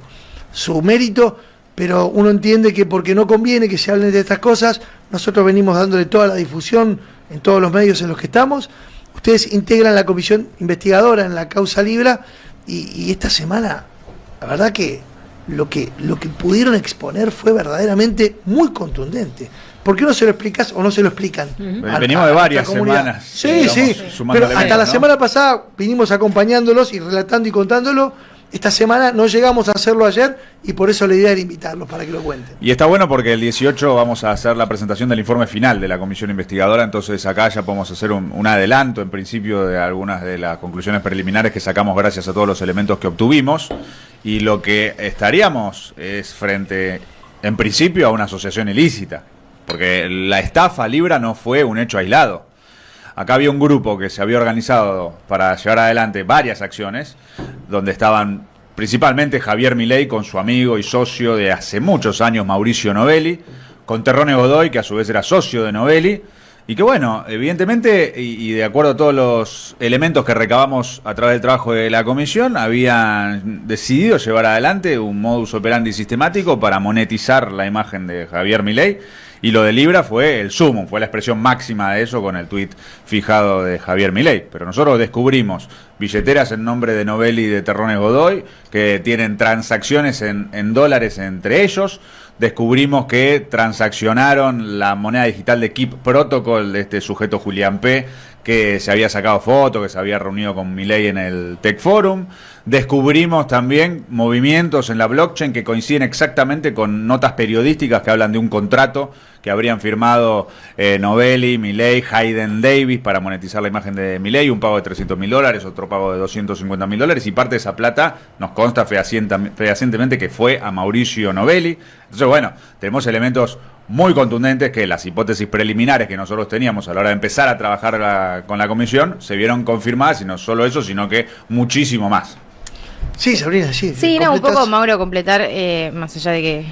mérito, pero uno entiende que porque no conviene que se hablen de estas cosas, nosotros venimos dándole toda la difusión en todos los medios en los que estamos. Ustedes integran la comisión investigadora en la causa Libra, y esta semana, la verdad que lo que pudieron exponer fue verdaderamente muy contundente. ¿Por qué no se lo explicas o no se lo explican? Venimos de varias semanas. Sí, pero hasta la semana pasada vinimos acompañándolos y relatando y contándolo. Esta semana no llegamos a hacerlo ayer, y por eso la idea era invitarlos para que lo cuenten. Y está bueno porque el 18 vamos a hacer la presentación del informe final de la comisión investigadora, entonces acá ya podemos hacer un adelanto en principio de algunas de las conclusiones preliminares que sacamos gracias a todos los elementos que obtuvimos, y lo que estaríamos es frente, en principio, a una asociación ilícita, porque la estafa Libra no fue un hecho aislado. Acá había un grupo que se había organizado para llevar adelante varias acciones, donde estaban principalmente Javier Milei con su amigo y socio de hace muchos años, Mauricio Novelli, con Terrone Godoy, que a su vez era socio de Novelli, y que bueno, evidentemente, y de acuerdo a todos los elementos que recabamos a través del trabajo de la comisión, habían decidido llevar adelante un modus operandi sistemático para monetizar la imagen de Javier Milei. Y lo de Libra fue el sumum, fue la expresión máxima de eso con el tuit fijado de Javier Milei. Pero nosotros descubrimos billeteras en nombre de Novelli y de Terrone Godoy, que tienen transacciones en dólares entre ellos. Descubrimos que transaccionaron la moneda digital de Keep Protocol de este sujeto Julián P., que se había sacado fotos, que se había reunido con Milei en el Tech Forum. Descubrimos también movimientos en la blockchain que coinciden exactamente con notas periodísticas que hablan de un contrato que habrían firmado Novelli, Milei, Hayden Davis para monetizar la imagen de Milei, un pago de $300.000, otro pago de $250.000, y parte de esa plata nos consta fehacientemente que fue a Mauricio Novelli. Entonces, bueno, tenemos elementos muy contundentes que las hipótesis preliminares que nosotros teníamos a la hora de empezar a trabajar con la comisión se vieron confirmadas, y no solo eso, sino que muchísimo más. Sí, Sabrina, sí. Sí, no, un poco, Mauro, completar, más allá de que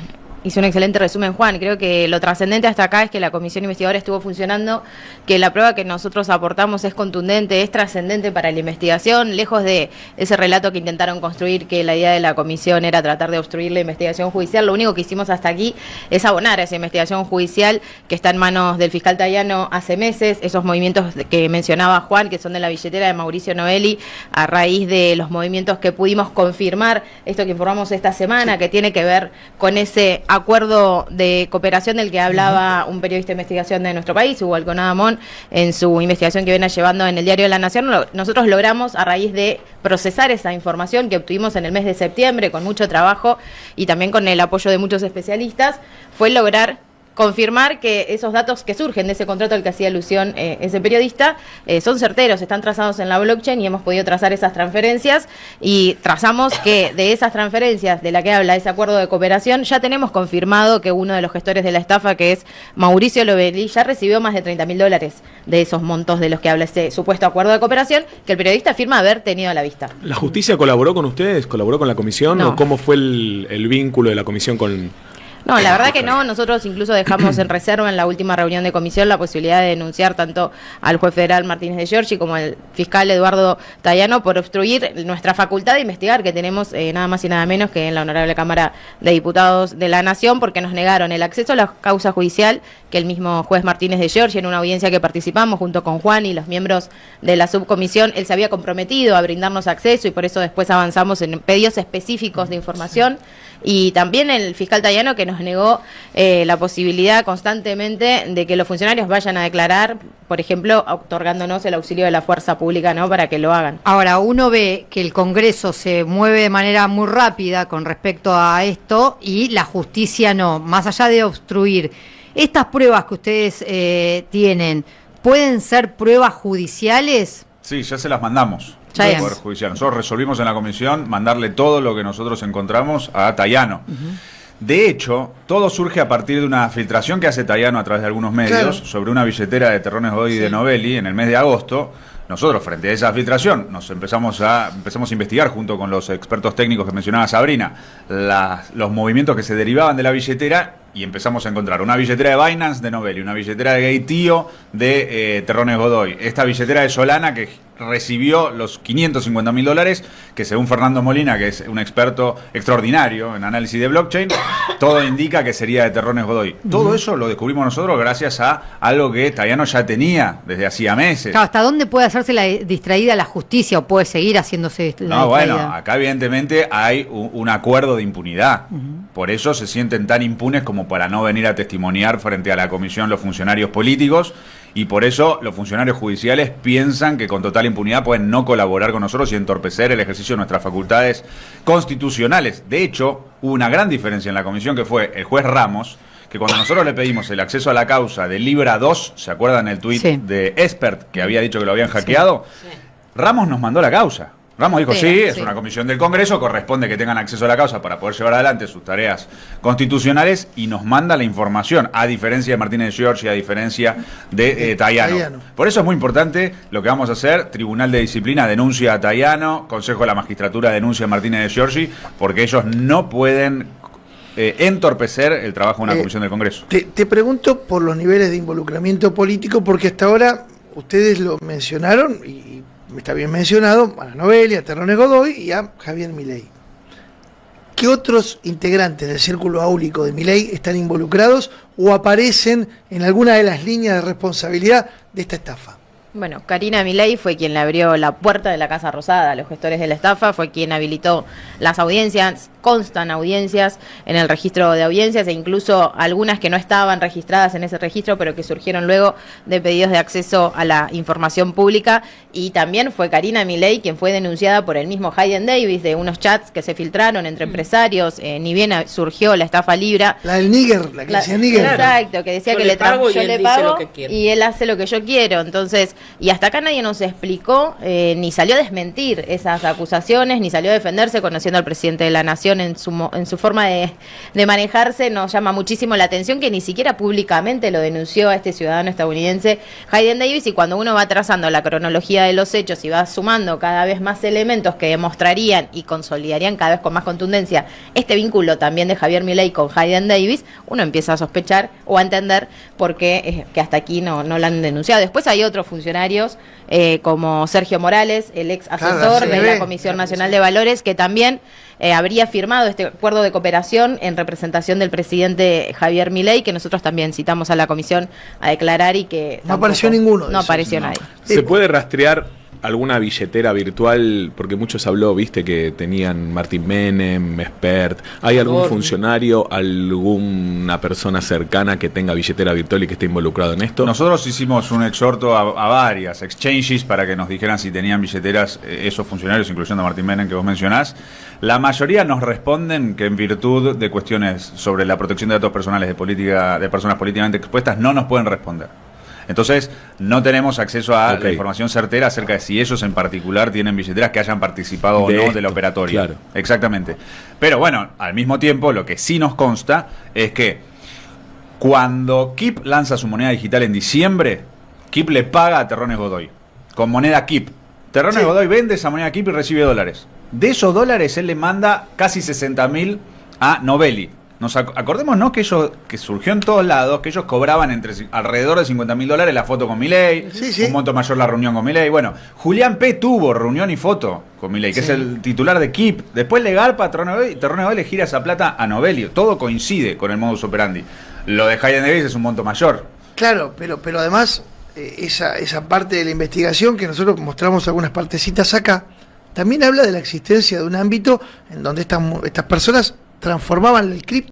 hizo un excelente resumen, Juan. Creo que lo trascendente hasta acá es que la comisión investigadora estuvo funcionando, que la prueba que nosotros aportamos es contundente, es trascendente para la investigación, lejos de ese relato que intentaron construir, que la idea de la comisión era tratar de obstruir la investigación judicial. Lo único que hicimos hasta aquí es abonar a esa investigación judicial que está en manos del fiscal Tayano hace meses, esos movimientos que mencionaba Juan, que son de la billetera de Mauricio Novelli, a raíz de los movimientos que pudimos confirmar, esto que informamos esta semana, que tiene que ver con ese acuerdo de cooperación del que hablaba un periodista de investigación de nuestro país, Hugo Alconada-Mon, en su investigación que viene llevando en el Diario de la Nación. Nosotros logramos, a raíz de procesar esa información que obtuvimos en el mes de septiembre, con mucho trabajo y también con el apoyo de muchos especialistas, fue lograr confirmar que esos datos que surgen de ese contrato al que hacía alusión ese periodista son certeros, están trazados en la blockchain, y hemos podido trazar esas transferencias, y trazamos que de esas transferencias de la que habla ese acuerdo de cooperación, ya tenemos confirmado que uno de los gestores de la estafa, que es Mauricio Novelli, ya recibió más de $30.000 de esos montos de los que habla ese supuesto acuerdo de cooperación, que el periodista afirma haber tenido a la vista. ¿La justicia colaboró con ustedes? ¿Colaboró con la comisión? No. ¿O cómo fue el vínculo de la comisión con No, la verdad que no. Nosotros incluso dejamos en reserva en la última reunión de comisión la posibilidad de denunciar tanto al juez federal Martínez de Giorgi como al fiscal Eduardo Tayano por obstruir nuestra facultad de investigar que tenemos nada más y nada menos que en la Honorable Cámara de Diputados de la Nación, porque nos negaron el acceso a la causa judicial que el mismo juez Martínez de Giorgi, en una audiencia que participamos junto con Juan y los miembros de la subcomisión, él se había comprometido a brindarnos acceso y por eso después avanzamos en pedidos específicos de información. Y también el fiscal Tayano, que nos negó la posibilidad constantemente de que los funcionarios vayan a declarar, por ejemplo, otorgándonos el auxilio de la fuerza pública, ¿no?, para que lo hagan. Ahora, uno ve que el Congreso se mueve de manera muy rápida con respecto a esto y la justicia no, más allá de obstruir. Estas pruebas que ustedes tienen, ¿pueden ser pruebas judiciales? Sí, ya se las mandamos. Ya Poder Judicial. Nosotros resolvimos en la comisión mandarle todo lo que nosotros encontramos a Tayano. De hecho, todo surge a partir de una filtración que hace Tayano a través de algunos medios sobre una billetera de Terrones Godoy y de Novelli en el mes de agosto. Nosotros, frente a esa filtración, empezamos a investigar junto con los expertos técnicos que mencionaba Sabrina, los movimientos que se derivaban de la billetera, y empezamos a encontrar una billetera de Binance de Novelli, una billetera de Gaytío de Terrones Godoy, esta billetera de Solana que recibió los $550.000, que según Fernando Molina, que es un experto extraordinario en análisis de blockchain, todo indica que sería de Terrones Godoy. Todo eso lo descubrimos nosotros gracias a algo que Tayano ya tenía desde hacía meses. Claro, ¿hasta dónde puede hacerse la distraída la justicia o puede seguir haciéndose la distraída? Bueno, acá evidentemente hay un acuerdo de impunidad. Por eso se sienten tan impunes como para no venir a testimoniar frente a la comisión los funcionarios políticos, y por eso los funcionarios judiciales piensan que con total impunidad pueden no colaborar con nosotros y entorpecer el ejercicio de nuestras facultades constitucionales. De hecho, hubo una gran diferencia en la comisión, que fue el juez Ramos, que cuando nosotros le pedimos el acceso a la causa de Libra 2, ¿se acuerdan el tuit de Expert que había dicho que lo habían hackeado? Ramos nos mandó la causa. Ramos dijo, es una comisión del Congreso, corresponde que tengan acceso a la causa para poder llevar adelante sus tareas constitucionales, y nos manda la información, a diferencia de Martínez de Giorgi, a diferencia de Tayano. Por eso es muy importante lo que vamos a hacer. Tribunal de Disciplina denuncia a Tayano, Consejo de la Magistratura denuncia a Martínez de Giorgi, porque ellos no pueden entorpecer el trabajo de una comisión del Congreso. Te pregunto por los niveles de involucramiento político, porque hasta ahora ustedes lo mencionaron, y está bien mencionado, a Novelli, a Terrones Godoy y a Javier Milei. ¿Qué otros integrantes del círculo áulico de Milei están involucrados o aparecen en alguna de las líneas de responsabilidad de esta estafa? Bueno, Karina Milei fue quien le abrió la puerta de la Casa Rosada a los gestores de la estafa, fue quien habilitó las audiencias, constan audiencias en el registro de audiencias, e incluso algunas que no estaban registradas en ese registro, pero que surgieron luego de pedidos de acceso a la información pública. Y también fue Karina Milei quien fue denunciada por el mismo Hayden Davis de unos chats que se filtraron entre empresarios, ni bien surgió la estafa Libra. La del Níger, la que decía Níger. Exacto, que decía yo que le pago yo y le él pago dice lo que quiere. Y él hace lo que yo quiero. Entonces, y hasta acá nadie nos explicó, ni salió a desmentir esas acusaciones, ni salió a defenderse, conociendo al presidente de la Nación en su forma de manejarse. Nos llama muchísimo la atención que ni siquiera públicamente lo denunció a este ciudadano estadounidense Hayden Davis, y cuando uno va trazando la cronología de los hechos y va sumando cada vez más elementos que demostrarían y consolidarían cada vez con más contundencia este vínculo también de Javier Milei con Hayden Davis, uno empieza a sospechar o a entender por qué que hasta aquí no lo han denunciado. Después hay otros funcionarios como Sergio Morales, el ex asesor de la Comisión Nacional de Valores, que también habría firmado este acuerdo de cooperación en representación del presidente Javier Milei, que nosotros también citamos a la comisión a declarar y que no apareció ninguno. No apareció nadie. ¿Se puede rastrear alguna billetera virtual? Porque muchos habló, viste, que tenían Martín Menem, Expert. ¿Hay algún funcionario, alguna persona cercana que tenga billetera virtual y que esté involucrado en esto? Nosotros hicimos un exhorto a varias exchanges para que nos dijeran si tenían billeteras esos funcionarios, incluyendo a Martín Menem, que vos mencionás. La mayoría nos responden que en virtud de cuestiones sobre la protección de datos personales de personas políticamente expuestas no nos pueden responder. Entonces, no tenemos acceso a la información certera acerca de si ellos en particular tienen billeteras que hayan participado o no del operatorio. Claro. Exactamente. Pero bueno, al mismo tiempo, lo que sí nos consta es que cuando Kip lanza su moneda digital en diciembre, Kip le paga a Terrones Godoy con moneda Kip. Terrones Godoy vende esa moneda Kip y recibe dólares. De esos dólares él le manda casi 60.000 a Novelli, Acordémonos que ellos, que surgió en todos lados, que ellos cobraban alrededor de $50.000 la foto con Milei, un monto mayor la reunión con Milei. Bueno, Julián P. tuvo reunión y foto con Milei, que es el titular de KIP. Después le garpa a Terranova y le gira esa plata a Novelio. Todo coincide con el modus operandi. Lo de Hayden Davis es un monto mayor. Claro, pero además esa parte de la investigación que nosotros mostramos algunas partecitas acá, también habla de la existencia de un ámbito en donde estas personas transformaban el cripto